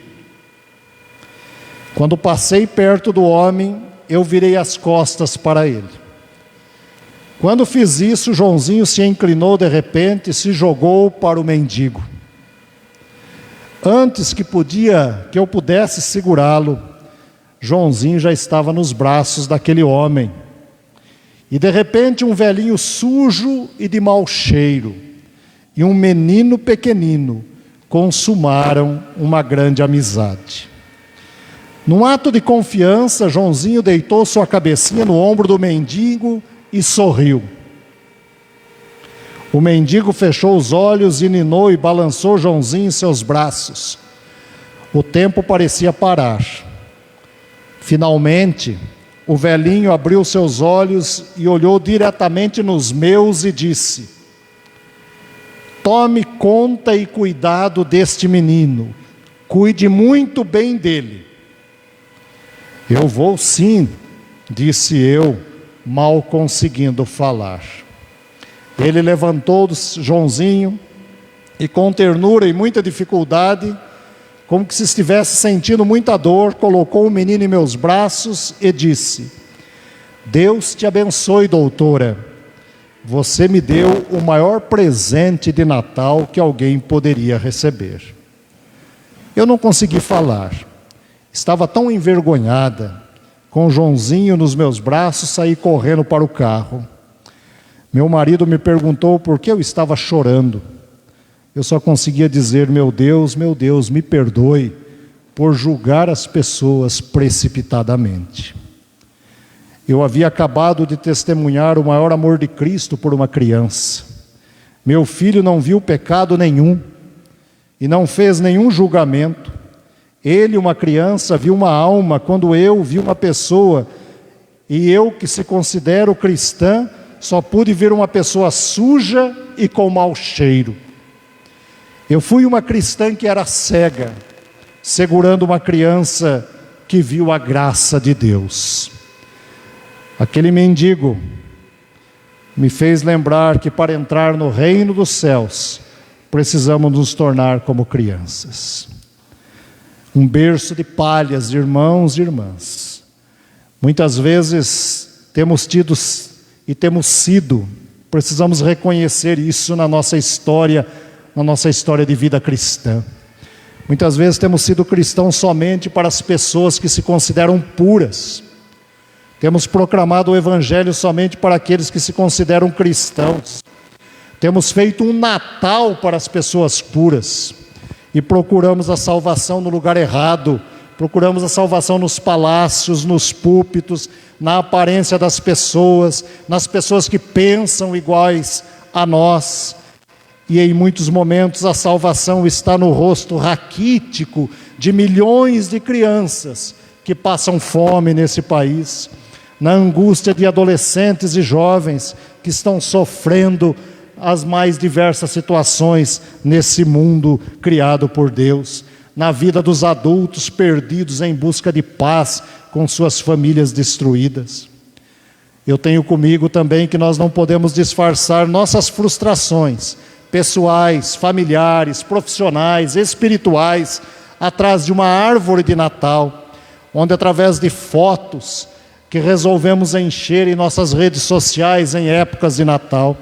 Quando passei perto do homem, eu virei as costas para ele. Quando fiz isso, Joãozinho se inclinou de repente e se jogou para o mendigo. Antes que eu pudesse segurá-lo, Joãozinho já estava nos braços daquele homem. E de repente um velhinho sujo e de mau cheiro e um menino pequenino consumaram uma grande amizade. Num ato de confiança, Joãozinho deitou sua cabecinha no ombro do mendigo e sorriu. O mendigo fechou os olhos e ninou e balançou Joãozinho em seus braços. O tempo parecia parar. Finalmente, o velhinho abriu seus olhos e olhou diretamente nos meus e disse: tome conta e cuidado deste menino, cuide muito bem dele. Eu vou sim, disse eu, mal conseguindo falar. Ele levantou Joãozinho e com ternura e muita dificuldade, como que se estivesse sentindo muita dor, colocou o menino em meus braços e disse: Deus te abençoe, doutora. Você me deu o maior presente de Natal que alguém poderia receber. Eu não consegui falar. Estava tão envergonhada. Com o Joãozinho nos meus braços, saí correndo para o carro. Meu marido me perguntou por que eu estava chorando. Eu só conseguia dizer: meu Deus, me perdoe por julgar as pessoas precipitadamente. Eu havia acabado de testemunhar o maior amor de Cristo por uma criança. Meu filho não viu pecado nenhum e não fez nenhum julgamento. Ele, uma criança, viu uma alma, quando eu vi uma pessoa, e eu, que se considero cristã, só pude ver uma pessoa suja e com mau cheiro. Eu fui uma cristã que era cega, segurando uma criança que viu a graça de Deus. Aquele mendigo me fez lembrar que para entrar no reino dos céus, precisamos nos tornar como crianças. Um berço de palhas, irmãos e irmãs. Muitas vezes temos tido e temos sido, precisamos reconhecer isso na nossa história de vida cristã. Muitas vezes temos sido cristãos somente para as pessoas que se consideram puras. Temos proclamado o Evangelho somente para aqueles que se consideram cristãos. Temos feito um Natal para as pessoas puras. E procuramos a salvação no lugar errado. Procuramos a salvação nos palácios, nos púlpitos, na aparência das pessoas, nas pessoas que pensam iguais a nós. E em muitos momentos a salvação está no rosto raquítico de milhões de crianças que passam fome nesse país, na angústia de adolescentes e jovens que estão sofrendo as mais diversas situações nesse mundo criado por Deus, na vida dos adultos perdidos em busca de paz com suas famílias destruídas. Eu tenho comigo também que nós não podemos disfarçar nossas frustrações pessoais, familiares, profissionais, espirituais, atrás de uma árvore de Natal, onde através de fotos que resolvemos encher em nossas redes sociais em épocas de Natal,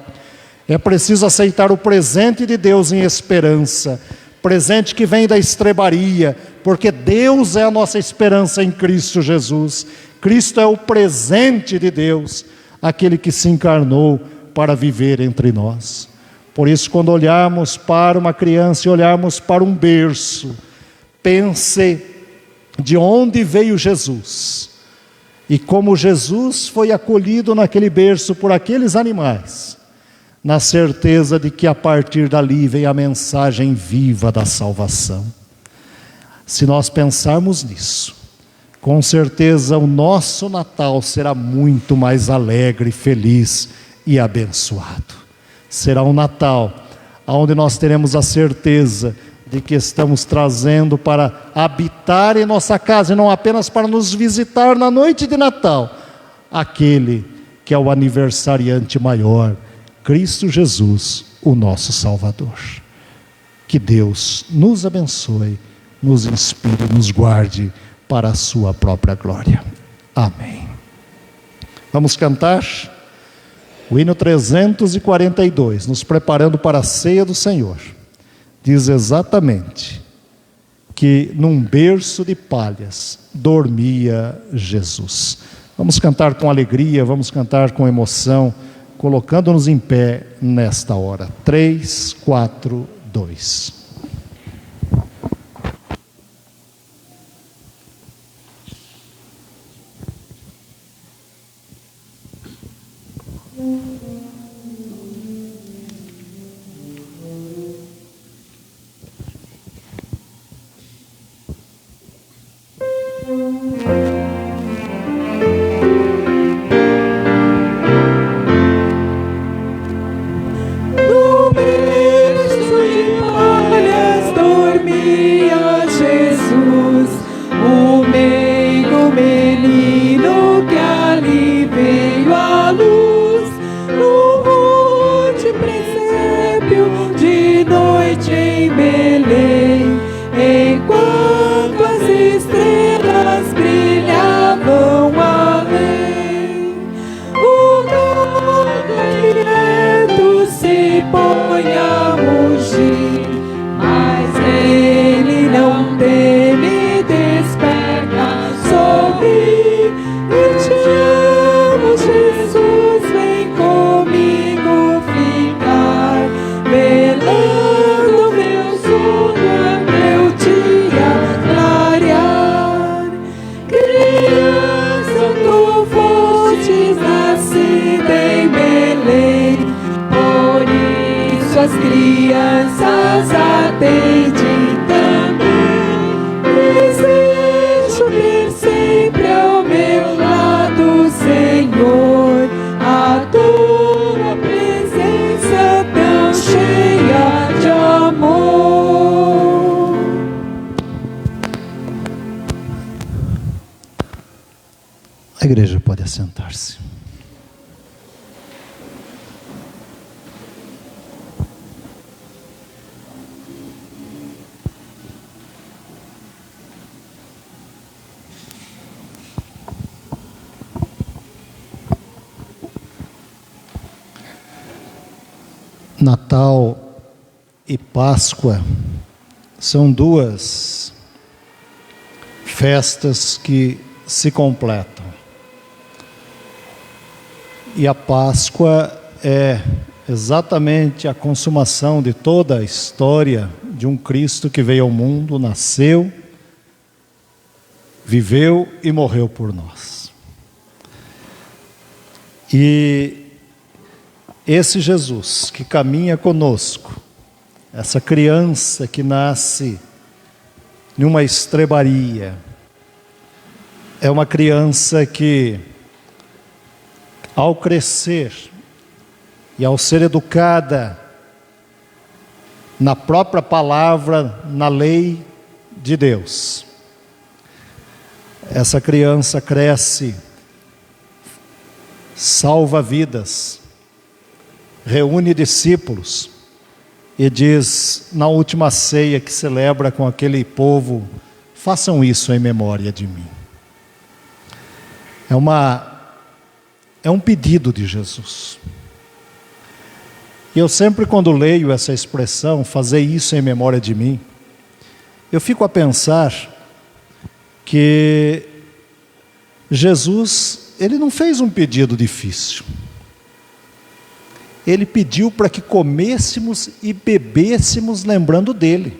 é preciso aceitar o presente de Deus em esperança, presente que vem da estrebaria, porque Deus é a nossa esperança em Cristo Jesus. Cristo é o presente de Deus, aquele que se encarnou para viver entre nós. Por isso, quando olharmos para uma criança e olharmos para um berço, pense de onde veio Jesus e como Jesus foi acolhido naquele berço por aqueles animais, na certeza de que a partir dali vem a mensagem viva da salvação. Se nós pensarmos nisso, com certeza o nosso Natal será muito mais alegre, feliz e abençoado. Será um Natal onde nós teremos a certeza de que estamos trazendo para habitar em nossa casa, e não apenas para nos visitar na noite de Natal, aquele que é o aniversariante maior, Cristo Jesus, o nosso Salvador. Que Deus nos abençoe, nos inspire, nos guarde para a sua própria glória. Amém. Vamos cantar o hino 342, nos preparando para a ceia do Senhor. Diz exatamente que num berço de palhas dormia Jesus. Vamos cantar com alegria, vamos cantar com emoção, colocando-nos em pé nesta hora. 3, 4, 2. No berço igreja pode assentar-se. Natal e Páscoa são duas festas que se completam. E a Páscoa é exatamente a consumação de toda a história de um Cristo que veio ao mundo, nasceu, viveu e morreu por nós. E esse Jesus que caminha conosco, essa criança que nasce numa estrebaria, é uma criança que, ao crescer e ao ser educada na própria palavra, na lei de Deus, essa criança cresce, salva vidas, reúne discípulos e diz na última ceia que celebra com aquele povo: façam isso em memória de mim. É um pedido de Jesus. E eu sempre, quando leio essa expressão, fazer isso em memória de mim, eu fico a pensar que Jesus, ele não fez um pedido difícil. Ele pediu para que comêssemos e bebêssemos lembrando dele.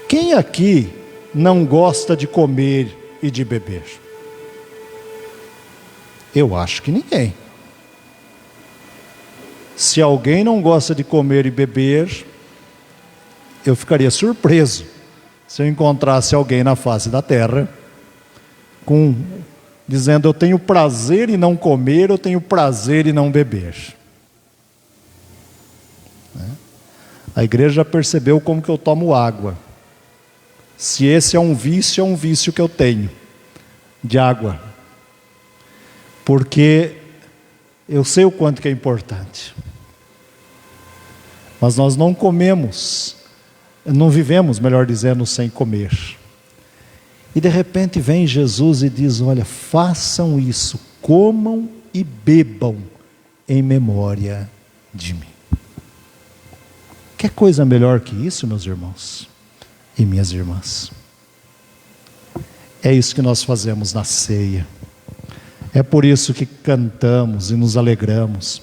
Quem aqui não gosta de comer e de beber? Eu acho que ninguém. Se alguém não gosta de comer e beber, eu ficaria surpreso se eu encontrasse alguém na face da terra dizendo: eu tenho prazer em não comer, eu tenho prazer em não beber. A igreja já percebeu como que eu tomo água. Se esse é um vício que eu tenho, de água. Porque eu sei o quanto que é importante. Mas nós não comemos, não vivemos, melhor dizendo, sem comer. E de repente vem Jesus e diz: olha, façam isso, comam e bebam em memória de mim. Que coisa melhor que isso, meus irmãos e minhas irmãs? É isso que nós fazemos na ceia. É por isso que cantamos e nos alegramos.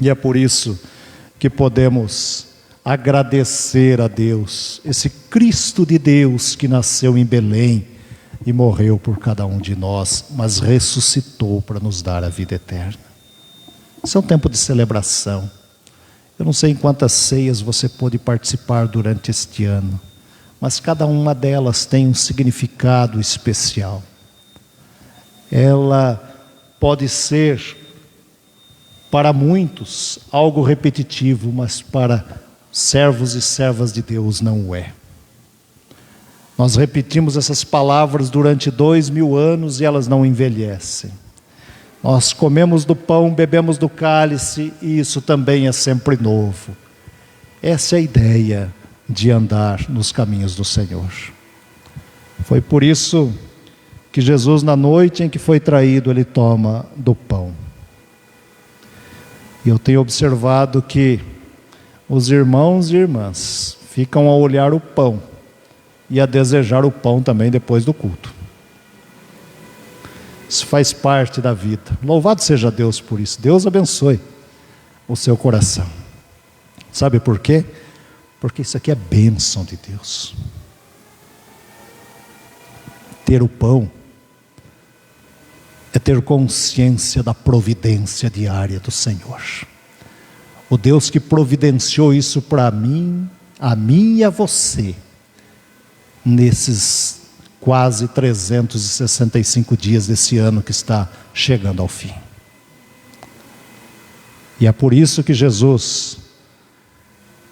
E é por isso que podemos agradecer a Deus, esse Cristo de Deus que nasceu em Belém e morreu por cada um de nós, mas ressuscitou para nos dar a vida eterna. Isso é um tempo de celebração. Eu não sei em quantas ceias você pôde participar durante este ano, mas cada uma delas tem um significado especial. Ela pode ser, para muitos, algo repetitivo, mas para servos e servas de Deus não o é. Nós repetimos essas palavras durante 2000 anos e elas não envelhecem. Nós comemos do pão, bebemos do cálice e isso também é sempre novo. Essa é a ideia de andar nos caminhos do Senhor. Foi por isso que Jesus, na noite em que foi traído, ele toma do pão. E eu tenho observado que os irmãos e irmãs ficam a olhar o pão e a desejar o pão também depois do culto. Isso faz parte da vida. Louvado seja Deus por isso. Deus abençoe o seu coração. Sabe por quê? Porque isso aqui é bênção de Deus. Ter o pão é ter consciência da providência diária do Senhor. O Deus que providenciou isso para mim, a mim e a você, nesses quase 365 dias desse ano que está chegando ao fim. E é por isso que Jesus,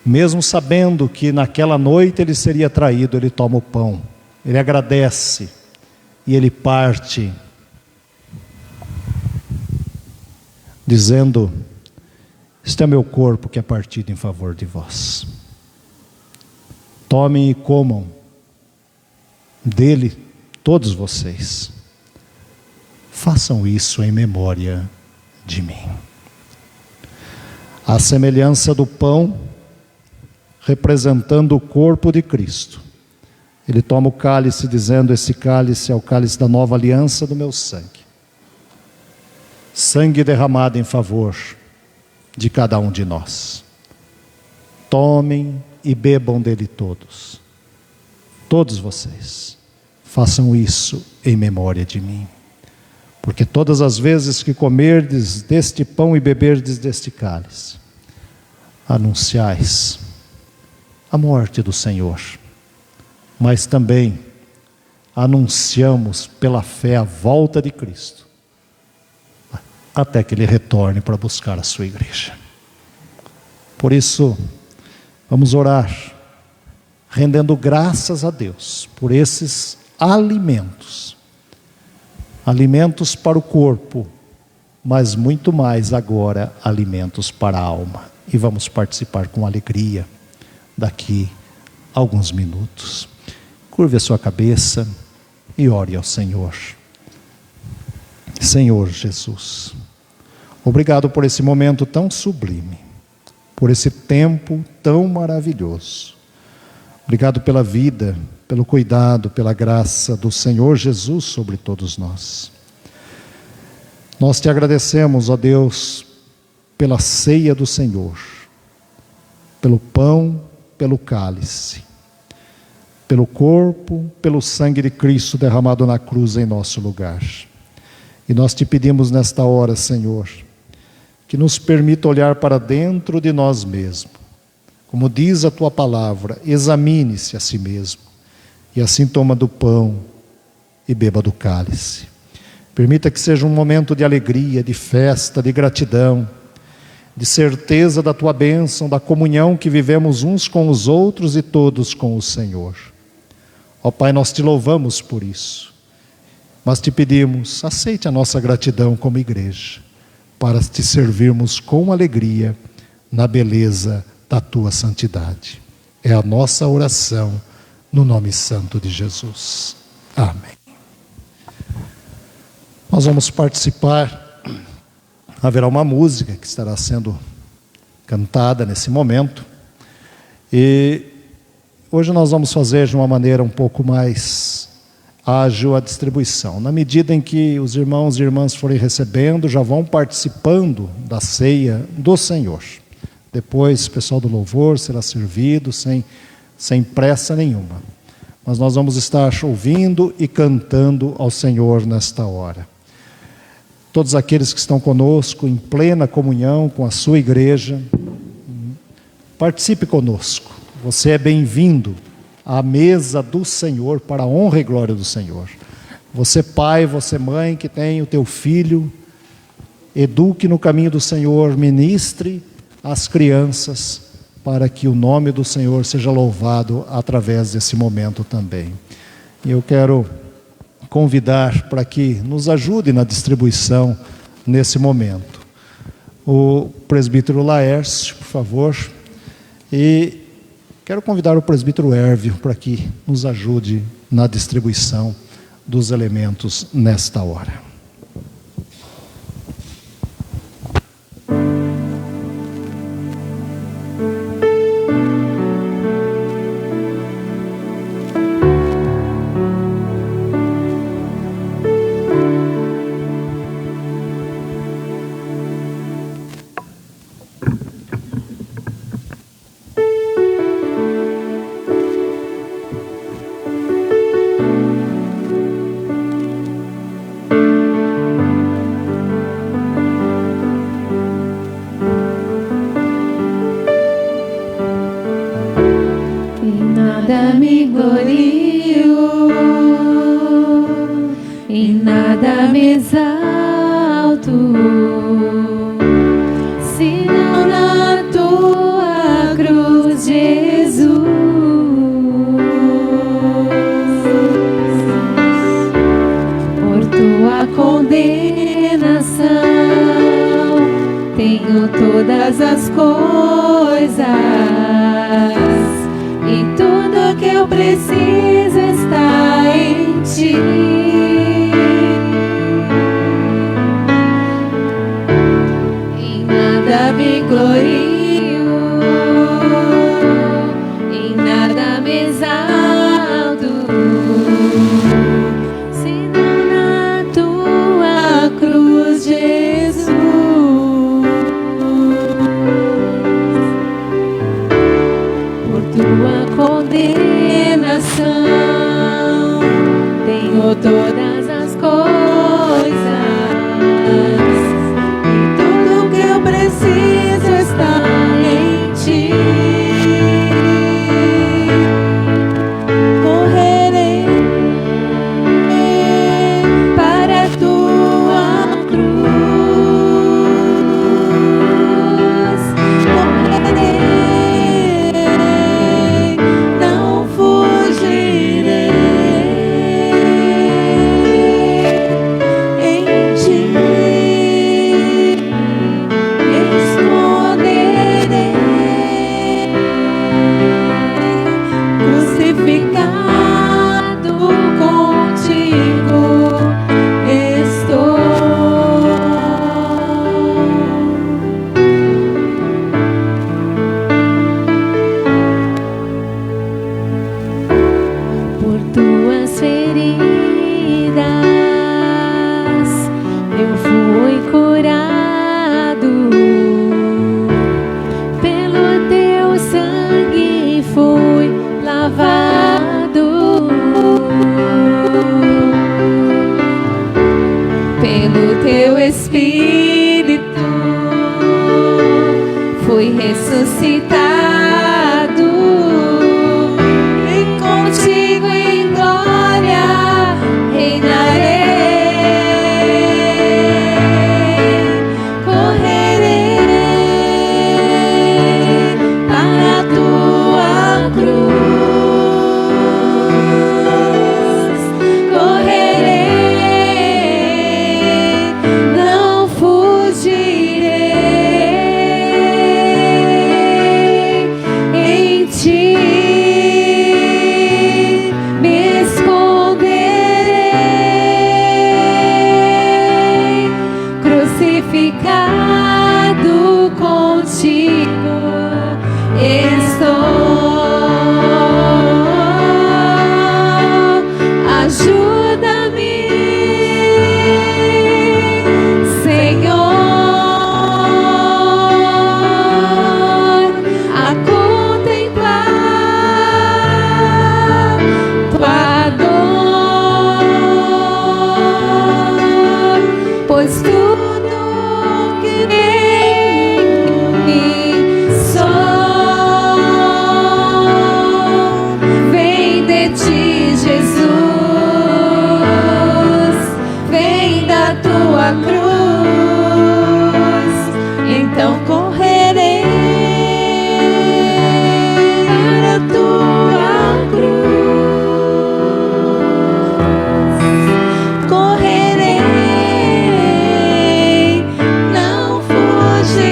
mesmo sabendo que naquela noite ele seria traído, ele toma o pão, ele agradece e ele parte dizendo: este é meu corpo que é partido em favor de vós. Tomem e comam dele todos vocês. Façam isso em memória de mim. A semelhança do pão, representando o corpo de Cristo, ele toma o cálice dizendo: esse cálice é o cálice da nova aliança do meu sangue. Sangue derramado em favor de cada um de nós. Tomem e bebam dele todos. Todos vocês. Façam isso em memória de mim. Porque todas as vezes que comerdes deste pão e beberdes deste cálice, anunciais a morte do Senhor, mas também anunciamos pela fé a volta de Cristo, até que Ele retorne para buscar a sua igreja. Por isso, vamos orar, rendendo graças a Deus por esses alimentos. Alimentos para o corpo, mas muito mais agora, alimentos para a alma. E vamos participar com alegria daqui a alguns minutos. Curve a sua cabeça e ore ao Senhor. Senhor Jesus, obrigado por esse momento tão sublime, por esse tempo tão maravilhoso. Obrigado pela vida, pelo cuidado, pela graça do Senhor Jesus sobre todos nós. Nós te agradecemos, ó Deus, pela ceia do Senhor, pelo pão, pelo cálice, pelo corpo, pelo sangue de Cristo derramado na cruz em nosso lugar. E nós te pedimos nesta hora, Senhor, que nos permita olhar para dentro de nós mesmos. Como diz a tua palavra, examine-se a si mesmo, e assim toma do pão e beba do cálice. Permita que seja um momento de alegria, de festa, de gratidão, de certeza da tua bênção, da comunhão que vivemos uns com os outros e todos com o Senhor. Ó Pai, nós te louvamos por isso, mas te pedimos, aceite a nossa gratidão como igreja, para te servirmos com alegria na beleza da tua santidade. É a nossa oração no nome santo de Jesus. Amém. Nós vamos participar, haverá uma música que estará sendo cantada nesse momento, e hoje nós vamos fazer de uma maneira um pouco mais ágil a distribuição. Na medida em que os irmãos e irmãs forem recebendo, já vão participando da ceia do Senhor. Depois o pessoal do louvor será servido sem pressa nenhuma. Mas nós vamos estar ouvindo e cantando ao Senhor nesta hora. Todos aqueles que estão conosco em plena comunhão com a sua igreja, participe conosco. Você é bem-vindo à mesa do Senhor para a honra e glória do Senhor. Você pai, você mãe que tem o teu filho, eduque no caminho do Senhor, ministre às crianças, para que o nome do Senhor seja louvado através desse momento também. E eu quero convidar para que nos ajude na distribuição nesse momento. O presbítero Laércio, por favor, e quero convidar o presbítero Hérvio para que nos ajude na distribuição dos elementos nesta hora. coisas, e tudo que eu preciso está em ti. Em nada me glorio, em nada me exalto, senão na tua cruz, Jesus. Por tua condenação tenho todas as coisas, e tudo que eu preciso está em ti. Correrei para a tua cruz, correrei, não fugirei. Em ti me esconderei, crucificado contigo estou. Por tuas feridas eu fui curado, pelo teu sangue fui lavado, pelo teu Espírito fui ressuscitado, e contigo em glória reinarei. Correrei para a tua cruz, correrei, não fugirei. Em ti me esconderei, crucificado contigo estou. Ajuda-me, Senhor, a contemplar tua dor, pois tudo que vem só vem de ti, Jesus, vem da tua cruz. Então correrei para a tua cruz, correrei, não fugirei.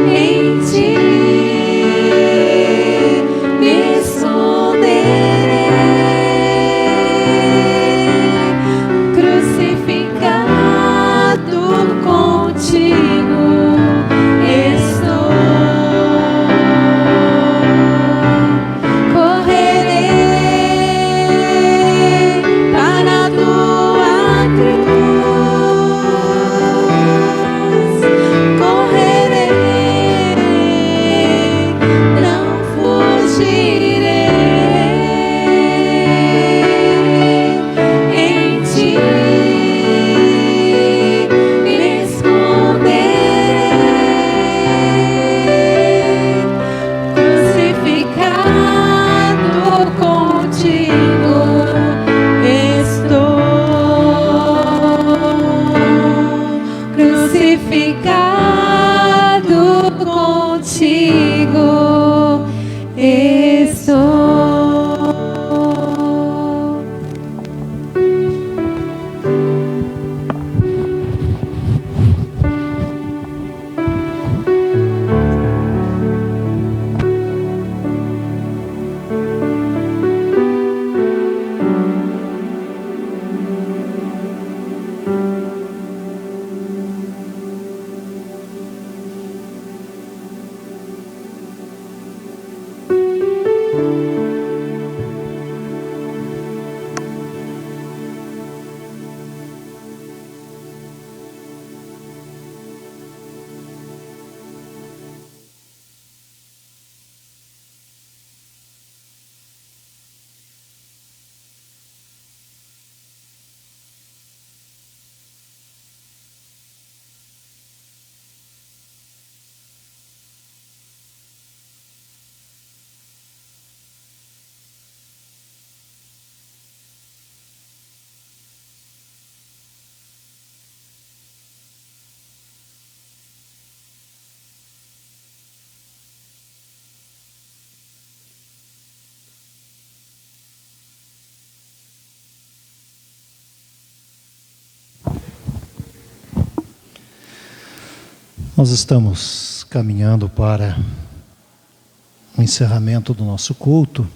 Em ti me esconderei, crucificado contigo estou. Correrei para a tua cruz, correrei, não fugirei. Em ti me esconderei, crucificado contigo estou. Crucificado contigo estou. Nós estamos caminhando para o encerramento do nosso culto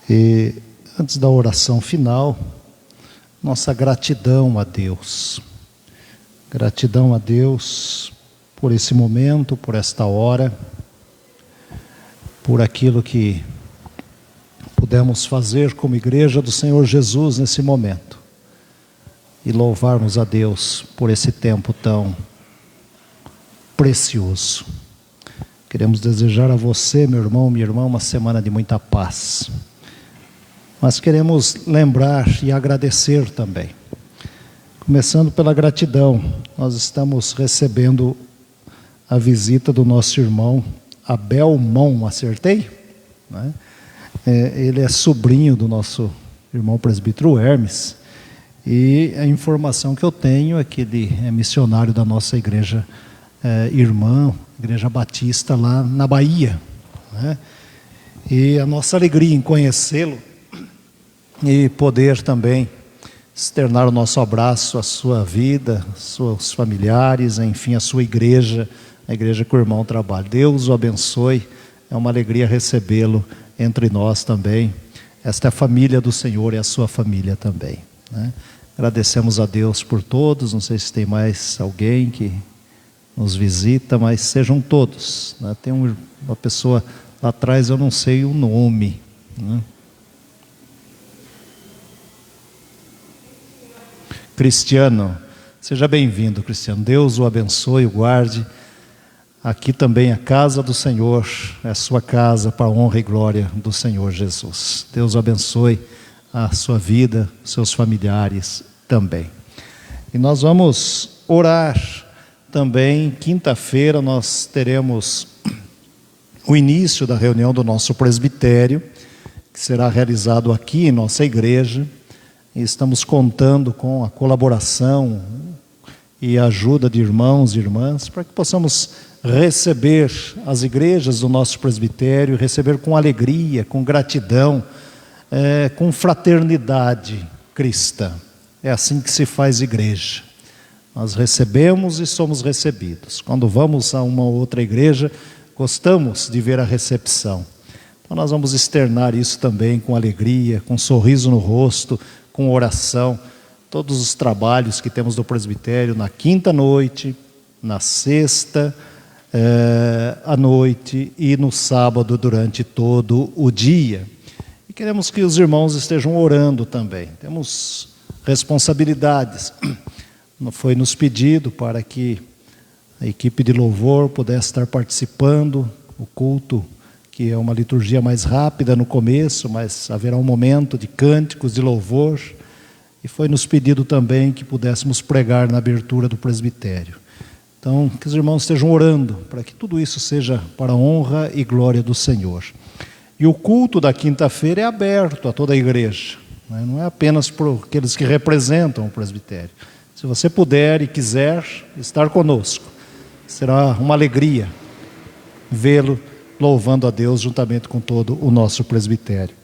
e antes da oração final, nossa gratidão a Deus. Gratidão a Deus por esse momento, por esta hora, por aquilo que pudemos fazer como igreja do Senhor Jesus nesse momento. E louvarmos a Deus por esse tempo tão precioso. Queremos desejar a você, meu irmão, minha irmã, uma semana de muita paz. Mas queremos lembrar e agradecer também. Começando pela gratidão, nós estamos recebendo a visita do nosso irmão Abel Mon, acertei? Né? Ele é sobrinho do nosso irmão presbítero Hermes, e a informação que eu tenho é que ele é missionário da nossa igreja irmã, Igreja Batista lá na Bahia, né? E a nossa alegria em conhecê-lo e poder também externar o nosso abraço à sua vida, seus familiares, enfim, a sua igreja, a igreja que o irmão trabalha. Deus o abençoe, é uma alegria recebê-lo entre nós também. Esta é a família do Senhor e a sua família também, né? Agradecemos a Deus por todos, não sei se tem mais alguém que nos visita, mas sejam todos, né? Tem uma pessoa lá atrás, eu não sei o nome, né? Cristiano, seja bem-vindo, Cristiano. Deus o abençoe, o guarde. Aqui também a casa do Senhor, é a sua casa para a honra e glória do Senhor Jesus. Deus o abençoe a sua vida, seus familiares também. E nós vamos orar também. Quinta-feira nós teremos o início da reunião do nosso presbitério, que será realizado aqui em nossa igreja. E estamos contando com a colaboração e a ajuda de irmãos e irmãs para que possamos receber as igrejas do nosso presbitério, receber com alegria, com gratidão, com fraternidade cristã. É assim que se faz igreja. Nós recebemos e somos recebidos. Quando vamos a uma outra igreja, gostamos de ver a recepção. Então nós vamos externar isso também com alegria, com um sorriso no rosto, com oração. Todos os trabalhos que temos do presbitério na quinta noite, na sexta à noite e no sábado durante todo o dia. E queremos que os irmãos estejam orando também. Temos responsabilidades. Foi nos pedido para que a equipe de louvor pudesse estar participando, o culto, que é uma liturgia mais rápida no começo, mas haverá um momento de cânticos, de louvor, e foi nos pedido também que pudéssemos pregar na abertura do presbitério. Então, que os irmãos estejam orando, para que tudo isso seja para a honra e glória do Senhor. E o culto da quinta-feira é aberto a toda a igreja, né? Não é apenas para aqueles que representam o presbitério. Se você puder e quiser estar conosco, será uma alegria vê-lo louvando a Deus juntamente com todo o nosso presbitério.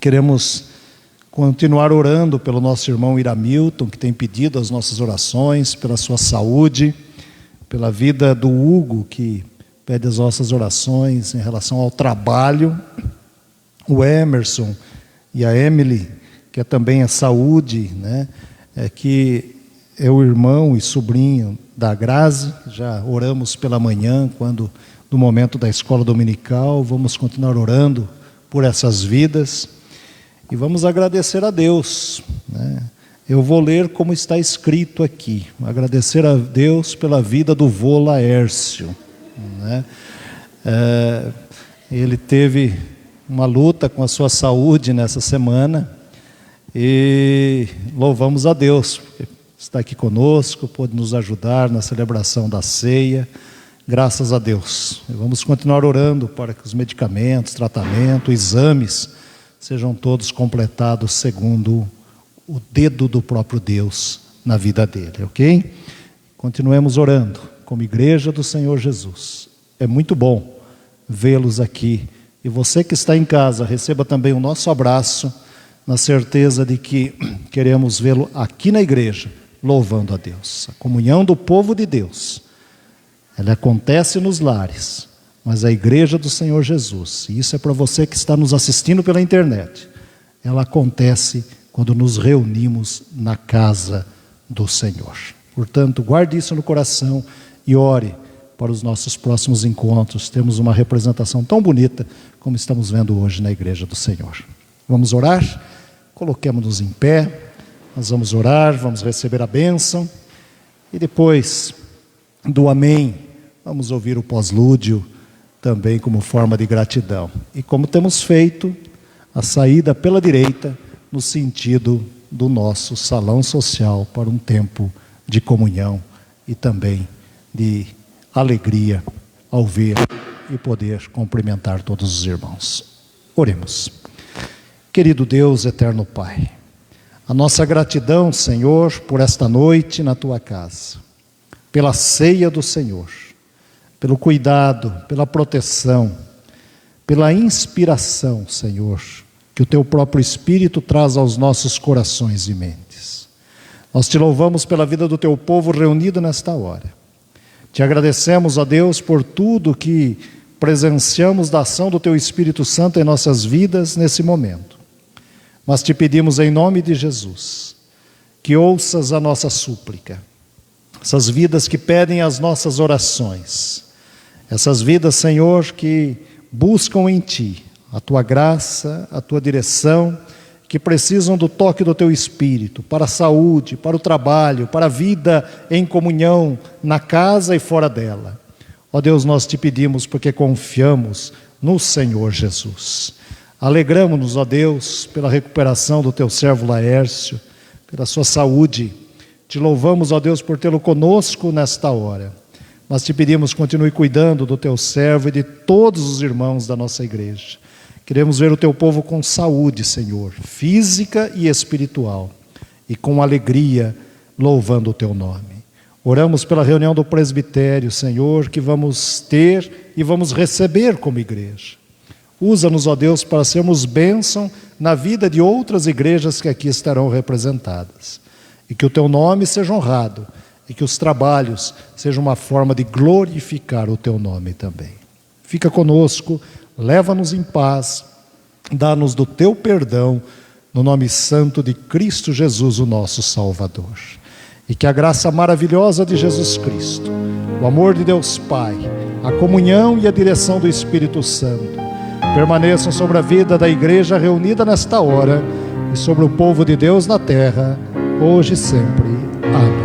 Queremos continuar orando pelo nosso irmão Iramilton, que tem pedido as nossas orações, pela sua saúde, pela vida do Hugo, que pede as nossas orações em relação ao trabalho, o Emerson e a Emily, que é também a saúde, né? Que é o irmão e sobrinho da Grazi. Já oramos pela manhã, quando no momento da escola dominical. Vamos continuar orando por essas vidas e vamos agradecer a Deus, né? Eu vou ler como está escrito aqui. Agradecer a Deus pela vida do vô Laércio, né? Ele teve uma luta com a sua saúde nessa semana e louvamos a Deus, porque está aqui conosco, pode nos ajudar na celebração da ceia. Graças a Deus. E vamos continuar orando para que os medicamentos, tratamento, exames sejam todos completados segundo o dedo do próprio Deus na vida dele, ok? Continuemos orando como igreja do Senhor Jesus. É muito bom vê-los aqui. E você que está em casa, receba também o nosso abraço, na certeza de que queremos vê-lo aqui na igreja, louvando a Deus. A comunhão do povo de Deus Ela acontece nos lares, mas a igreja do Senhor Jesus, e isso é para você que está nos assistindo pela internet, ela acontece quando nos reunimos na casa do Senhor. Portanto, guarde isso no coração e ore para os nossos próximos encontros. Temos uma representação tão bonita como estamos vendo hoje na igreja do Senhor. Vamos orar? Coloquemos-nos em pé, nós vamos orar, vamos receber a bênção e depois do amém, vamos ouvir o pós-lúdio também como forma de gratidão. E como temos feito, a saída pela direita no sentido do nosso salão social para um tempo de comunhão e também de alegria ao ver e poder cumprimentar todos os irmãos. Oremos. Querido Deus, eterno Pai, a nossa gratidão, Senhor, por esta noite na Tua casa, pela ceia do Senhor, pelo cuidado, pela proteção, pela inspiração, Senhor, que o Teu próprio Espírito traz aos nossos corações e mentes. Nós Te louvamos pela vida do Teu povo reunido nesta hora. Te agradecemos, ó Deus, por tudo que presenciamos da ação do Teu Espírito Santo em nossas vidas nesse momento. Mas Te pedimos em nome de Jesus, que ouças a nossa súplica, essas vidas que pedem as nossas orações, essas vidas, Senhor, que buscam em Ti a Tua graça, a Tua direção, que precisam do toque do Teu Espírito, para a saúde, para o trabalho, para a vida em comunhão, na casa e fora dela. Ó Deus, nós Te pedimos porque confiamos no Senhor Jesus. Alegramo-nos, ó Deus, pela recuperação do Teu servo Laércio, pela sua saúde. Te louvamos, ó Deus, por tê-lo conosco nesta hora. Mas Te pedimos, continue cuidando do Teu servo e de todos os irmãos da nossa igreja. Queremos ver o Teu povo com saúde, Senhor, física e espiritual, e com alegria, louvando o Teu nome. Oramos pela reunião do presbitério, Senhor, que vamos ter e vamos receber como igreja. Usa-nos, ó Deus, para sermos bênção na vida de outras igrejas que aqui estarão representadas. E que o Teu nome seja honrado, e que os trabalhos sejam uma forma de glorificar o Teu nome também. Fica conosco, leva-nos em paz, dá-nos do Teu perdão, no nome santo de Cristo Jesus, o nosso Salvador. E que a graça maravilhosa de Jesus Cristo, o amor de Deus Pai, a comunhão e a direção do Espírito Santo, permaneçam sobre a vida da igreja reunida nesta hora e sobre o povo de Deus na terra, hoje e sempre. Amém.